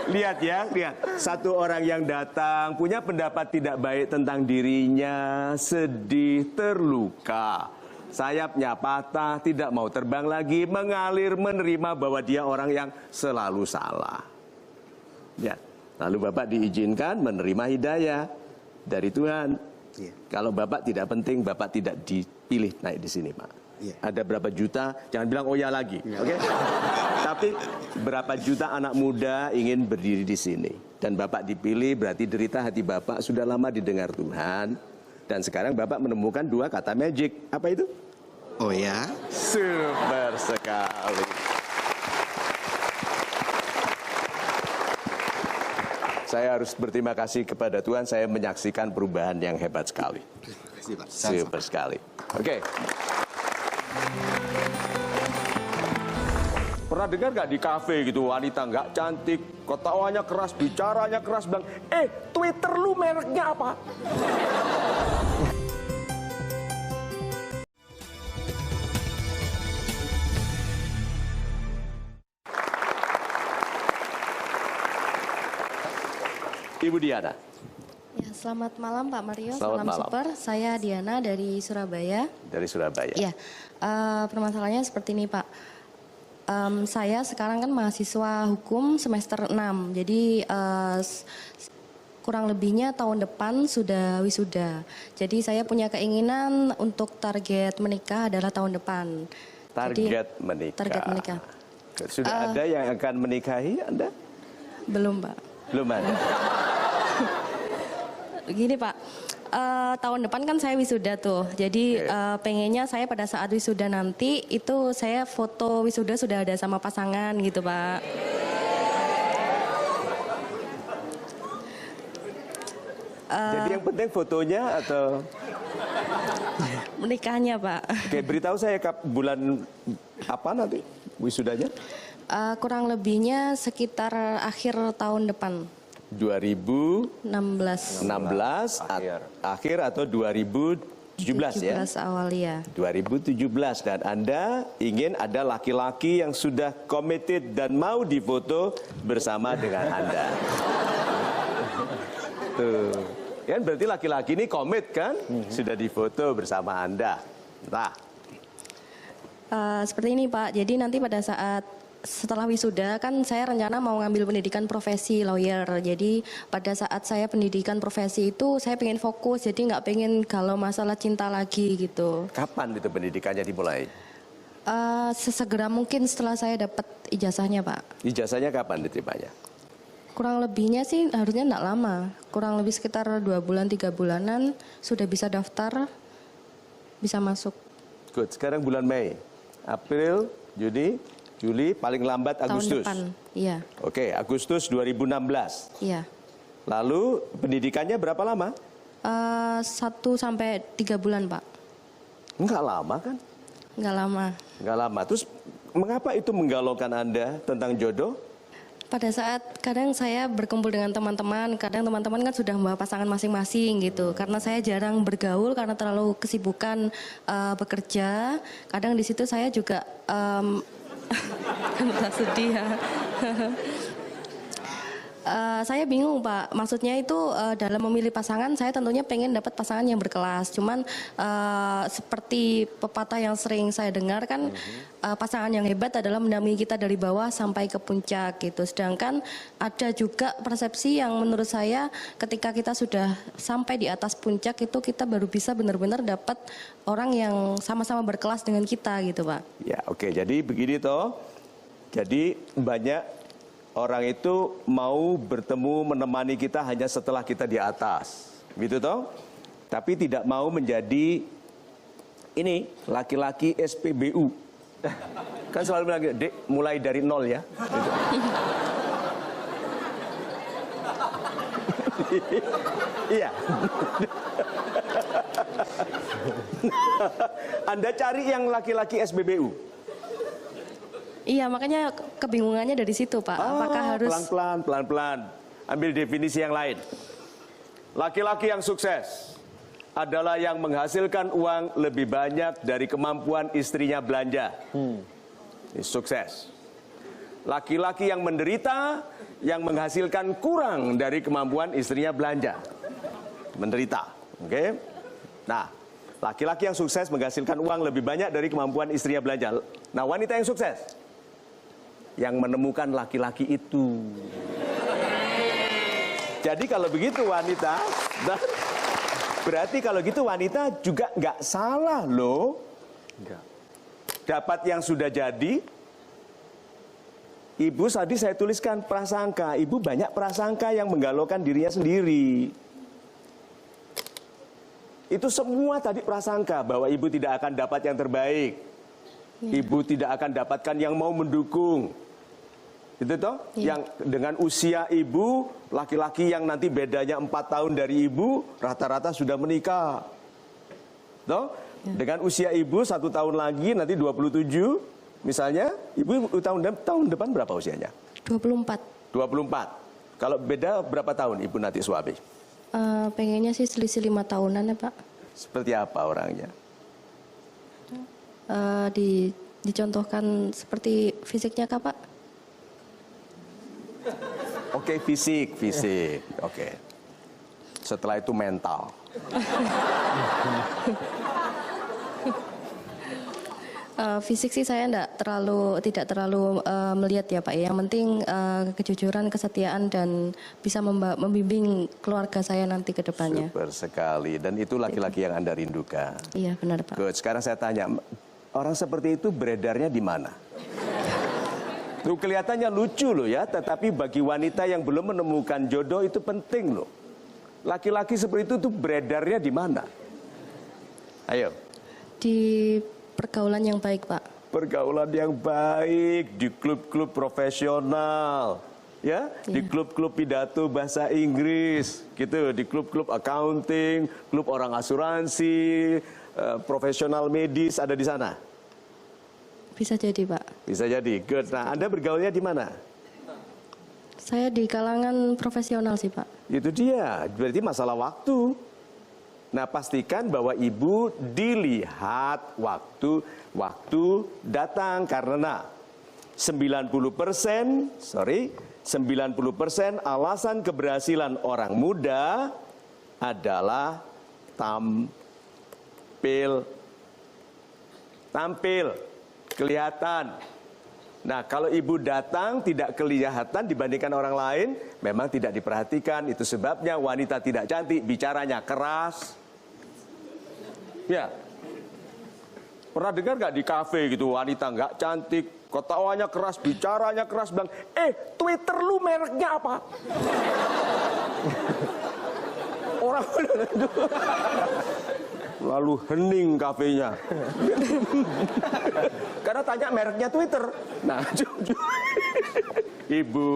Lihat ya, lihat. Satu orang yang datang punya pendapat tidak baik tentang dirinya, sedih, terluka. Sayapnya patah, tidak mau terbang lagi, mengalir, menerima bahwa dia orang yang selalu salah. Ya, lalu Bapak diizinkan menerima hidayah dari Tuhan. Iya. Kalau Bapak tidak penting, Bapak tidak dipilih naik di sini, Pak. Iya. Ada berapa juta, jangan bilang oh ya lagi, oke? Tapi berapa juta anak muda ingin berdiri di sini. Dan Bapak dipilih, berarti derita hati Bapak sudah lama didengar Tuhan. Dan sekarang Bapak menemukan dua kata magic. Apa itu? Oh ya? Super sekali. Saya harus berterima kasih kepada Tuhan, saya menyaksikan perubahan yang hebat sekali. Terima kasih, Pak. Super sekali. Oke. Pernah dengar nggak di kafe gitu, wanita nggak cantik, ketawanya keras, bicaranya keras, bilang, Twitter lu mereknya apa? Ibu Diana. Ya, selamat malam Pak Mario, Selamat salam malam. super. Saya Diana dari Surabaya. Dari Surabaya. Ya, permasalahannya seperti ini Pak. Saya sekarang kan mahasiswa hukum semester 6. Jadi kurang lebihnya tahun depan sudah wisuda. Jadi saya punya keinginan untuk target menikah adalah tahun depan. Target menikah. Target menikah. Sudah ada yang akan menikahi Anda? Belum Pak. Belum ada. Gini Pak, tahun depan kan saya wisuda tuh. Jadi pengennya saya pada saat wisuda nanti itu saya foto wisuda sudah ada sama pasangan gitu Pak. Jadi yang penting fotonya atau Menikahnya Pak. Oke, beritahu saya bulan apa nanti wisudanya? Kurang lebihnya sekitar akhir tahun depan. 2016 16. akhir atau 2017 ya? 17 awal ya. 2017 dan Anda ingin ada laki-laki yang sudah committed dan mau difoto bersama dengan Anda. Tuh. Kan berarti laki-laki ini komit kan? Sudah difoto bersama Anda. Nah. Seperti ini Pak, jadi nanti pada saat setelah wisuda kan saya rencana mau ngambil pendidikan profesi lawyer. Jadi pada saat saya pendidikan profesi itu saya pengen fokus, jadi nggak pengen galau masalah cinta lagi gitu. Kapan itu pendidikannya dimulai? Sesegera mungkin setelah saya dapat ijazahnya Pak. Ijazahnya kapan diterimanya? Kurang lebihnya sih harusnya nggak lama. Kurang lebih sekitar 2 bulan 3 bulanan sudah bisa daftar, bisa masuk. Good, sekarang bulan Mei, April, Juni, Juli, paling lambat Agustus. Tahun depan, iya. Oke, Agustus 2016. Iya. Lalu pendidikannya berapa lama? 1 sampai 3 bulan Pak. Enggak lama kan? Nggak lama. Enggak lama. Terus mengapa itu menggalaukan Anda tentang jodoh? Pada saat kadang saya berkumpul dengan teman-teman, kadang teman-teman kan sudah membawa pasangan masing-masing gitu. Karena saya jarang bergaul karena terlalu kesibukan bekerja. Kadang di situ saya juga sedih ya. Saya bingung Pak, maksudnya itu dalam memilih pasangan saya tentunya pengen dapat pasangan yang berkelas. Cuman seperti pepatah yang sering saya dengar kan pasangan yang hebat adalah mendampingi kita dari bawah sampai ke puncak gitu. Sedangkan ada juga persepsi yang menurut saya ketika kita sudah sampai di atas puncak itu kita baru bisa benar-benar dapat orang yang sama-sama berkelas dengan kita gitu Pak. Ya oke, jadi begini toh. Jadi banyak orang itu mau bertemu menemani kita hanya setelah kita di atas, gitu toh? Tapi tidak mau menjadi ini laki-laki SPBU. Kan selalu bilang, Dek, mulai dari nol ya. Gitu. Iya. Anda cari yang laki-laki SBBU. Iya, makanya kebingungannya dari situ, Pak. Apakah harus Pelan-pelan. Ambil definisi yang lain. Laki-laki yang sukses adalah yang menghasilkan uang lebih banyak dari kemampuan istrinya belanja. Ini sukses. Laki-laki yang menderita, yang menghasilkan kurang dari kemampuan istrinya belanja. Menderita. Oke? Nah, laki-laki yang sukses menghasilkan uang lebih banyak dari kemampuan istrinya belanja. Nah, wanita yang sukses yang menemukan laki-laki itu. Jadi kalau begitu wanita, berarti kalau gitu wanita juga nggak salah loh. Dapat yang sudah jadi. Ibu tadi saya tuliskan prasangka. Ibu banyak prasangka yang menggalaukan dirinya sendiri. Itu semua tadi prasangka bahwa ibu tidak akan dapat yang terbaik. Ibu tidak akan dapatkan yang mau mendukung. Itu toh, yang dengan usia ibu, laki-laki yang nanti bedanya 4 tahun dari ibu, rata-rata sudah menikah. Toh, dengan usia ibu 1 tahun lagi, nanti 27, misalnya, ibu tahun depan berapa usianya? 24? 24. Kalau beda berapa tahun ibu nanti suami? Pengennya sih selisih 5 tahunan ya, Pak. Seperti apa orangnya? Dicontohkan seperti fisiknya Kak, Pak. Oke, fisik. Oke. Setelah itu mental. Fisik sih saya tidak terlalu melihat ya Pak. Yang penting kejujuran, kesetiaan dan bisa membimbing keluarga saya nanti ke depannya. Super sekali. Dan itu laki-laki yang Anda rindukan. Iya benar Pak. Good. Sekarang saya tanya, orang seperti itu beredarnya di mana? Tuh kelihatannya lucu loh ya, tetapi bagi wanita yang belum menemukan jodoh itu penting loh. Laki-laki seperti itu tuh beredarnya di mana? Ayo. Di pergaulan yang baik, Pak. Pergaulan yang baik di klub-klub profesional, ya, di klub-klub pidato bahasa Inggris, gitu, di klub-klub accounting, klub orang asuransi, profesional medis ada di sana. Bisa jadi, Pak. Bisa jadi. Good. Nah, Anda bergaulnya di mana? Saya di kalangan profesional sih, Pak. Itu dia. Berarti masalah waktu. Nah, pastikan bahwa ibu dilihat waktu datang karena 90% alasan keberhasilan orang muda adalah tampil, kelihatan. Nah, kalau ibu datang tidak kelihatan dibandingkan orang lain, memang tidak diperhatikan. Itu sebabnya wanita tidak cantik, bicaranya keras. Ya, pernah dengar nggak di kafe gitu wanita nggak cantik, ketawanya keras, bicaranya keras, bilang, Twitter lu mereknya apa? Orang lalu hening kafenya. Karena tanya mereknya Twitter. Nah, Ibu,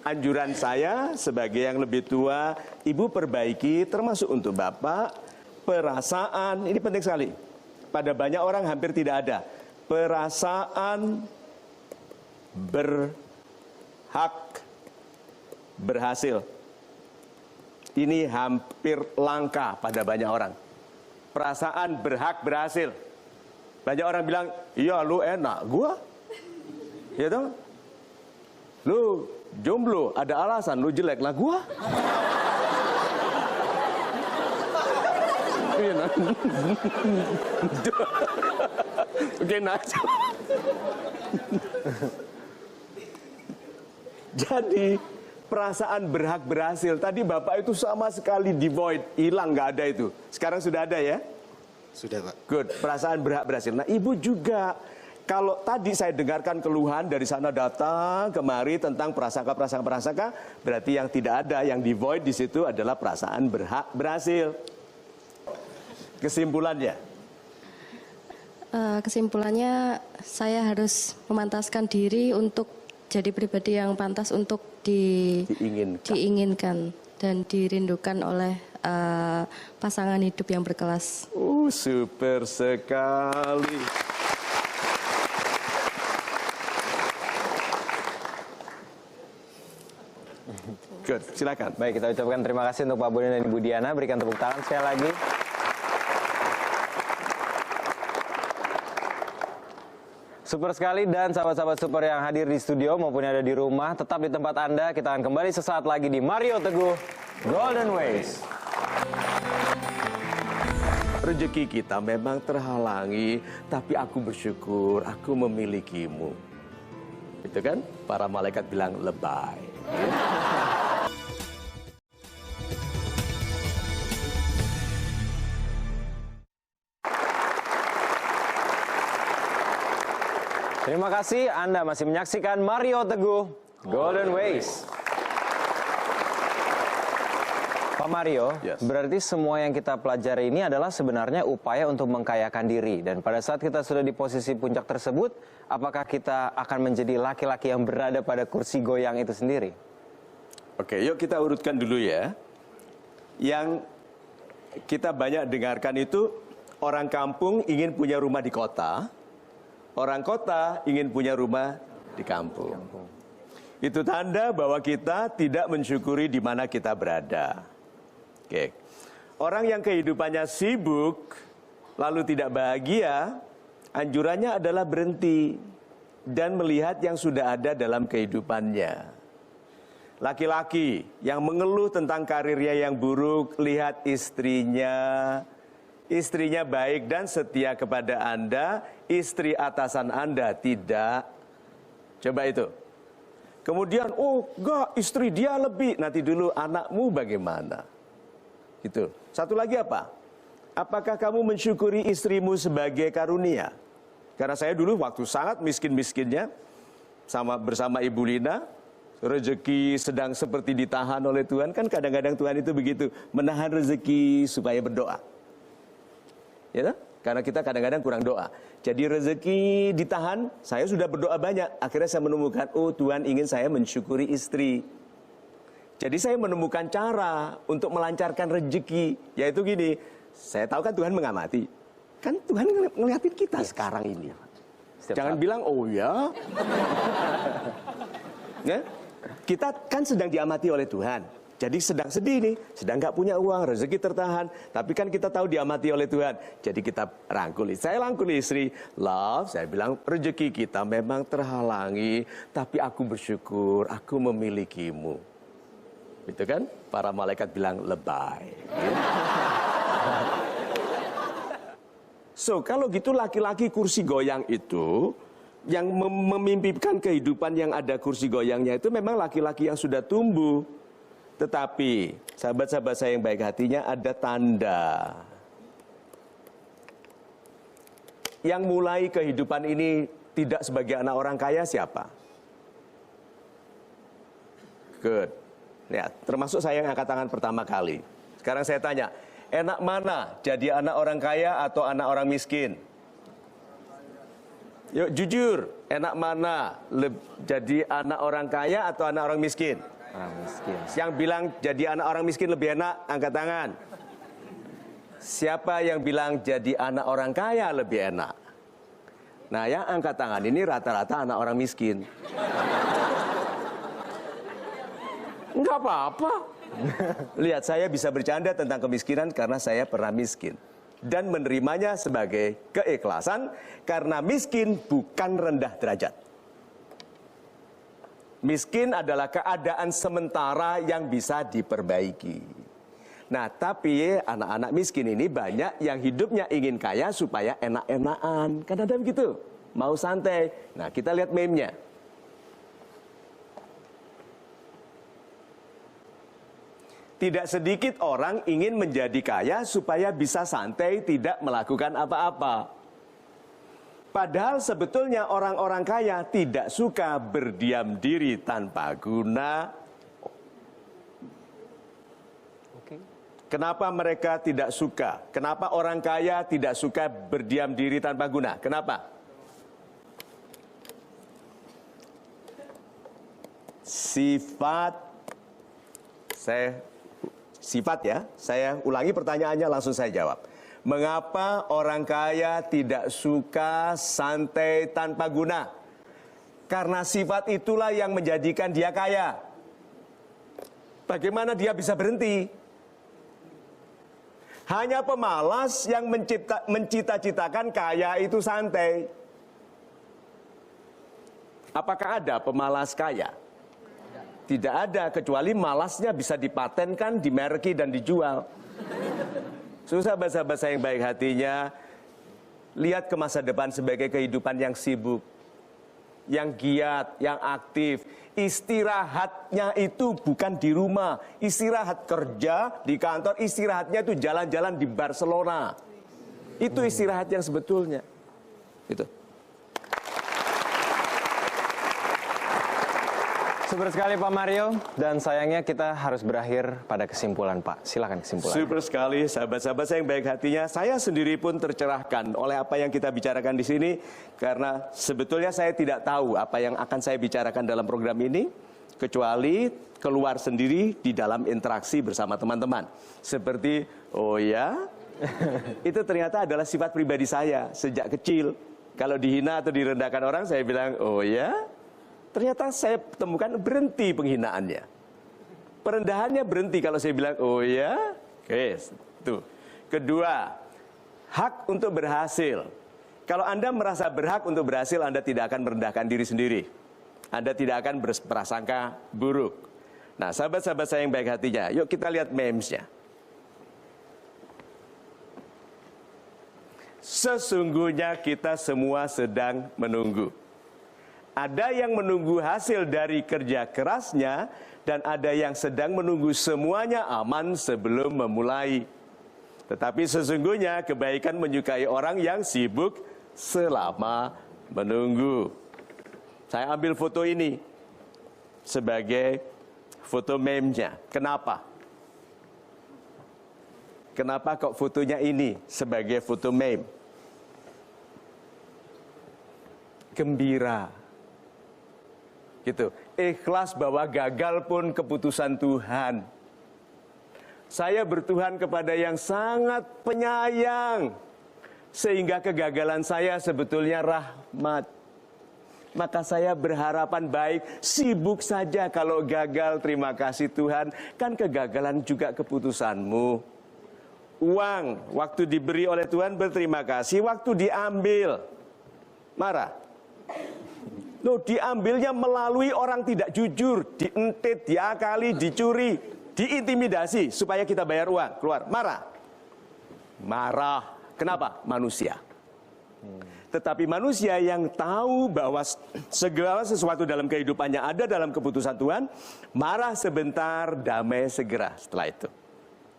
anjuran saya sebagai yang lebih tua, Ibu perbaiki termasuk untuk Bapak. Perasaan, ini penting sekali. Pada banyak orang hampir tidak ada. Perasaan berhak berhasil. Ini hampir langka pada banyak orang. Perasaan berhak berhasil. Banyak orang bilang, iya lu enak, gua. Ya toh? Lu jomblo, ada alasan, lu jelek lah gua. Oke, nah. Jadi perasaan berhak berhasil tadi Bapak itu sama sekali devoid, hilang, nggak ada itu. Sekarang sudah ada ya? Sudah Pak. Good, perasaan berhak berhasil. Nah, Ibu juga, kalau tadi saya dengarkan keluhan dari sana datang kemari tentang prasangka, berarti yang tidak ada, yang devoid di situ adalah perasaan berhak berhasil. Kesimpulannya? Kesimpulannya saya harus memantaskan diri untuk jadi pribadi yang pantas untuk diinginkan dan dirindukan oleh pasangan hidup yang berkelas. Super sekali. Good, silakan. Baik, kita ucapkan terima kasih untuk Pak Boni dan Ibu Diana. Berikan tepuk tangan sekali lagi. Super sekali, dan sahabat-sahabat super yang hadir di studio maupun yang ada di rumah, tetap di tempat Anda. Kita akan kembali sesaat lagi di Mario Teguh Golden Ways. Rezeki kita memang terhalangi, tapi aku bersyukur aku memilikimu. Itu kan para malaikat bilang lebay. Terima kasih, Anda masih menyaksikan Mario Teguh Golden Ways. Pak Mario, Yes. berarti semua yang kita pelajari ini adalah sebenarnya upaya untuk mengkayakan diri. Dan pada saat kita sudah di posisi puncak tersebut, apakah kita akan menjadi laki-laki yang berada pada kursi goyang itu sendiri? Oke, yuk kita urutkan dulu ya. Yang kita banyak dengarkan itu, orang kampung ingin punya rumah di kota, orang kota ingin punya rumah di kampung. Itu tanda bahwa kita tidak mensyukuri di mana kita berada. Oke. Orang yang kehidupannya sibuk lalu tidak bahagia, anjurannya adalah berhenti dan melihat yang sudah ada dalam kehidupannya. Laki-laki yang mengeluh tentang karirnya yang buruk, lihat istrinya baik dan setia kepada Anda, istri atasan Anda tidak. Coba itu. Kemudian, oh enggak, istri dia lebih. Nanti dulu anakmu bagaimana? Gitu. Satu lagi apa? Apakah kamu mensyukuri istrimu sebagai karunia? Karena saya dulu waktu sangat miskin-miskinnya, bersama Ibu Lina, rezeki sedang seperti ditahan oleh Tuhan. Kan kadang-kadang Tuhan itu begitu, menahan rezeki supaya berdoa. Ya, karena kita kadang-kadang kurang doa. Jadi rezeki ditahan, saya sudah berdoa banyak. Akhirnya saya menemukan, oh Tuhan ingin saya mensyukuri istri. Jadi saya menemukan cara untuk melancarkan rezeki. Yaitu gini, saya tahu kan Tuhan mengamati. Kan Tuhan ngeliatin kita sekarang ini. Jangan bilang, oh ya. Ya, kita kan sedang diamati oleh Tuhan. Jadi sedang sedih nih, sedang nggak punya uang, rezeki tertahan. Tapi kan kita tahu diamati oleh Tuhan. Jadi kita rangkuli. Saya rangkuli istri, love, saya bilang rezeki kita memang terhalangi. Tapi aku bersyukur, aku memilikimu. Itu kan, para malaikat bilang lebay. So, kalau gitu laki-laki kursi goyang itu, yang memimpikan kehidupan yang ada kursi goyangnya itu memang laki-laki yang sudah tumbuh. Tetapi sahabat-sahabat saya yang baik hatinya, ada tanda yang mulai kehidupan ini tidak sebagai anak orang kaya siapa? Good. Ya, termasuk saya yang angkat tangan pertama kali. Sekarang saya tanya, enak mana jadi anak orang kaya atau anak orang miskin? Yuk jujur, enak mana jadi anak orang kaya atau anak orang miskin? Orang miskin. Yang bilang jadi anak orang miskin lebih enak, angkat tangan. Siapa yang bilang jadi anak orang kaya lebih enak? Nah, yang angkat tangan ini rata-rata anak orang miskin. Enggak apa-apa. Lihat, saya bisa bercanda tentang kemiskinan karena saya pernah miskin. Dan menerimanya sebagai keikhlasan karena miskin bukan rendah derajat. Miskin adalah keadaan sementara yang bisa diperbaiki. Nah, tapi anak-anak miskin ini banyak yang hidupnya ingin kaya supaya enak-enakan. Kan ada begitu, mau santai. Nah, kita lihat meme-nya. Tidak sedikit orang ingin menjadi kaya supaya bisa santai, tidak melakukan apa-apa. Padahal sebetulnya orang-orang kaya tidak suka berdiam diri tanpa guna. Kenapa mereka tidak suka? Kenapa orang kaya tidak suka berdiam diri tanpa guna? Kenapa? Sifat, saya Sifat ya, saya ulangi pertanyaannya langsung saya jawab. Mengapa orang kaya tidak suka santai tanpa guna? Karena sifat itulah yang menjadikan dia kaya. Bagaimana dia bisa berhenti? Hanya pemalas yang mencita-citakan kaya itu santai. Apakah ada pemalas kaya? Tidak ada, kecuali malasnya bisa dipatenkan, dimerki, dan dijual. Sahabat-sahabat saya yang baik hatinya, lihat ke masa depan sebagai kehidupan yang sibuk, yang giat, yang aktif. Istirahatnya itu bukan di rumah, istirahat kerja di kantor, istirahatnya itu jalan-jalan di Barcelona. Itu istirahat yang sebetulnya. Itu. Super sekali Pak Mario, dan sayangnya kita harus berakhir pada kesimpulan Pak. Silakan kesimpulan. Super sekali sahabat-sahabat saya yang baik hatinya. Saya sendiri pun tercerahkan oleh apa yang kita bicarakan di sini, karena sebetulnya saya tidak tahu apa yang akan saya bicarakan dalam program ini, kecuali keluar sendiri di dalam interaksi bersama teman-teman. Seperti, oh ya, itu ternyata adalah sifat pribadi saya sejak kecil. Kalau dihina atau direndahkan orang, saya bilang, oh ya. Ternyata saya temukan berhenti penghinaannya. Perendahannya berhenti kalau saya bilang, oh ya. Oke, tuh. Kedua, hak untuk berhasil. Kalau Anda merasa berhak untuk berhasil, Anda tidak akan merendahkan diri sendiri. Anda tidak akan berprasangka buruk. Nah, sahabat-sahabat saya yang baik hatinya, yuk kita lihat memesnya. Sesungguhnya kita semua sedang menunggu. Ada yang menunggu hasil dari kerja kerasnya, dan ada yang sedang menunggu semuanya aman sebelum memulai. Tetapi sesungguhnya kebaikan menyukai orang yang sibuk selama menunggu. Saya ambil foto ini sebagai foto meme-nya. Kenapa? Kenapa kok fotonya ini sebagai foto meme? Gembira. Gitu. Ikhlas bahwa gagal pun keputusan Tuhan. Saya bertuhan kepada yang sangat penyayang, sehingga kegagalan saya sebetulnya rahmat. Maka saya berharapan baik, sibuk saja kalau gagal, terima kasih Tuhan, kan kegagalan juga keputusanmu. Uang, waktu diberi oleh Tuhan berterima kasih, waktu diambil, marah. Loh, diambilnya melalui orang tidak jujur, dientit, diakali, dicuri, diintimidasi supaya kita bayar uang, keluar, marah. Marah. Kenapa? Manusia. Tetapi manusia yang tahu bahwa segala sesuatu dalam kehidupannya ada dalam keputusan Tuhan, marah sebentar, damai segera setelah itu.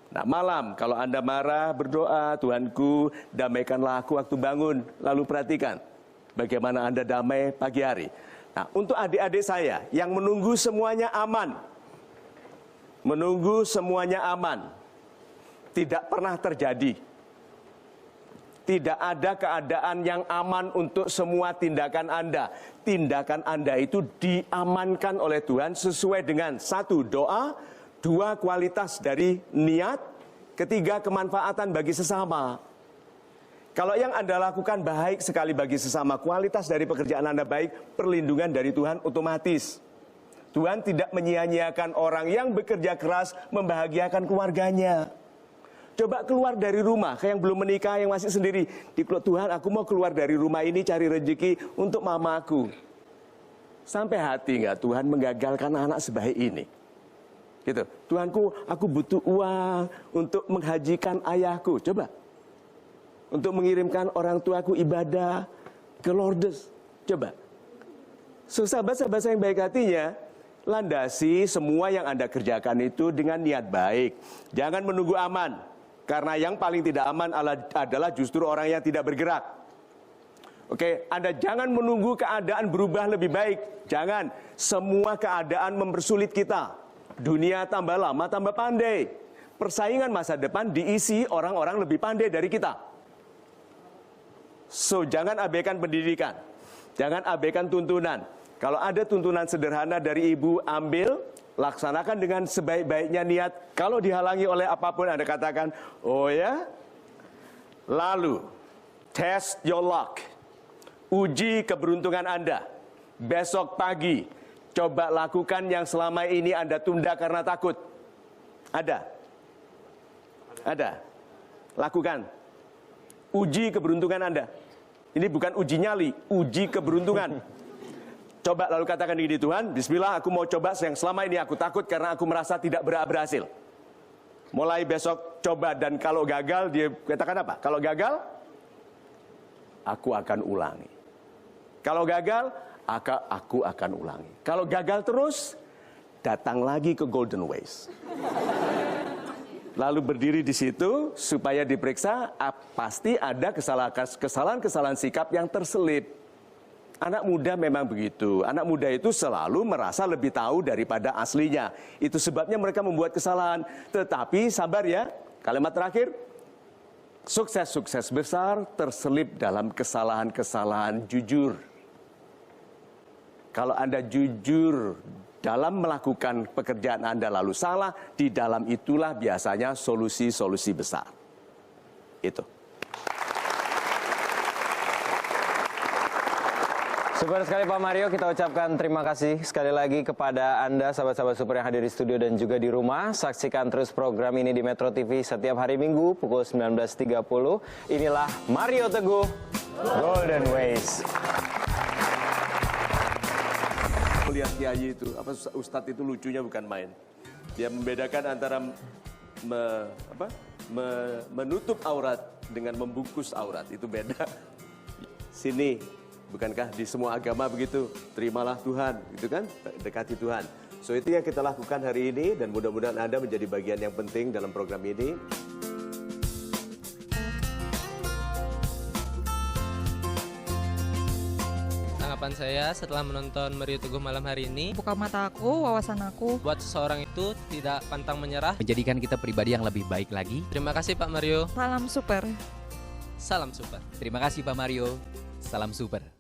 Nah, malam kalau Anda marah, berdoa, Tuhanku damaikanlah aku waktu bangun. Lalu perhatikan bagaimana Anda damai pagi hari. Nah, untuk adik-adik saya yang menunggu semuanya aman, menunggu semuanya aman, tidak pernah terjadi. Tidak ada keadaan yang aman untuk semua tindakan Anda. Tindakan Anda itu diamankan oleh Tuhan sesuai dengan 1. Doa, 2. Kualitas dari niat, 3. Kemanfaatan bagi sesama. Kalau yang Anda lakukan baik sekali bagi sesama, kualitas dari pekerjaan Anda baik, perlindungan dari Tuhan otomatis. Tuhan tidak menyia-nyiakan orang yang bekerja keras membahagiakan keluarganya. Coba keluar dari rumah, kayak yang belum menikah, yang masih sendiri. Tuhan, aku mau keluar dari rumah ini cari rezeki untuk mamaku. Sampai hati nggak Tuhan menggagalkan anak sebaik ini? Gitu. Tuhanku, aku butuh uang untuk menghajikan ayahku. Coba. Untuk mengirimkan orang tuaku ibadah ke Lourdes. Coba. Sahabat-sahabat saya yang baik hatinya, landasi semua yang Anda kerjakan itu dengan niat baik. Jangan menunggu aman. Karena yang paling tidak aman adalah justru orang yang tidak bergerak. Oke, Anda jangan menunggu keadaan berubah lebih baik. Jangan. Semua keadaan mempersulit kita. Dunia tambah lama, tambah pandai. Persaingan masa depan diisi orang-orang lebih pandai dari kita. So, jangan abaikan pendidikan. Jangan abaikan tuntunan. Kalau ada tuntunan sederhana dari ibu, ambil. laksanakan dengan sebaik-baiknya niat. Kalau dihalangi oleh apapun, Anda katakan, oh ya. Lalu, test your luck. Uji keberuntungan Anda. Besok pagi, coba lakukan yang selama ini Anda tunda karena takut. Ada? Lakukan. Uji keberuntungan Anda. Ini bukan uji nyali, uji keberuntungan. Coba lalu katakan begini, Tuhan, bismillah, aku mau coba yang selama ini aku takut karena aku merasa tidak berhasil. Mulai besok coba, dan kalau gagal, dia katakan apa? Kalau gagal, aku akan ulangi. Kalau gagal, aku akan ulangi. Kalau gagal terus, datang lagi ke Golden Ways. Lalu berdiri di situ supaya diperiksa, pasti ada kesalahan-kesalahan sikap yang terselip. Anak muda memang begitu. Anak muda itu selalu merasa lebih tahu daripada aslinya. Itu sebabnya mereka membuat kesalahan. Tetapi sabar ya, kalimat terakhir, sukses-sukses besar terselip dalam kesalahan-kesalahan jujur. Kalau Anda jujur dalam melakukan pekerjaan Anda lalu salah, di dalam itulah biasanya solusi-solusi besar. Itu. Super sekali Pak Mario, kita ucapkan terima kasih sekali lagi kepada Anda sahabat-sahabat Super yang hadir di studio dan juga di rumah. Saksikan terus program ini di Metro TV setiap hari Minggu pukul 19.30. Inilah Mario Teguh, Golden Ways. Melihat kiai itu, ustadz itu lucunya bukan main. Dia membedakan antara menutup aurat dengan membungkus aurat, itu beda. Sini, bukankah di semua agama begitu? Terimalah Tuhan, itu kan, dekati Tuhan. So itu yang kita lakukan hari ini, dan mudah-mudahan Anda menjadi bagian yang penting dalam program ini. Tanggapan saya setelah menonton Mario Teguh malam hari ini, buka mata aku, wawasan aku. buat seseorang itu tidak pantang menyerah, menjadikan kita pribadi yang lebih baik lagi. Terima kasih Pak Mario. Salam super. Salam super. Terima kasih Pak Mario. Salam super.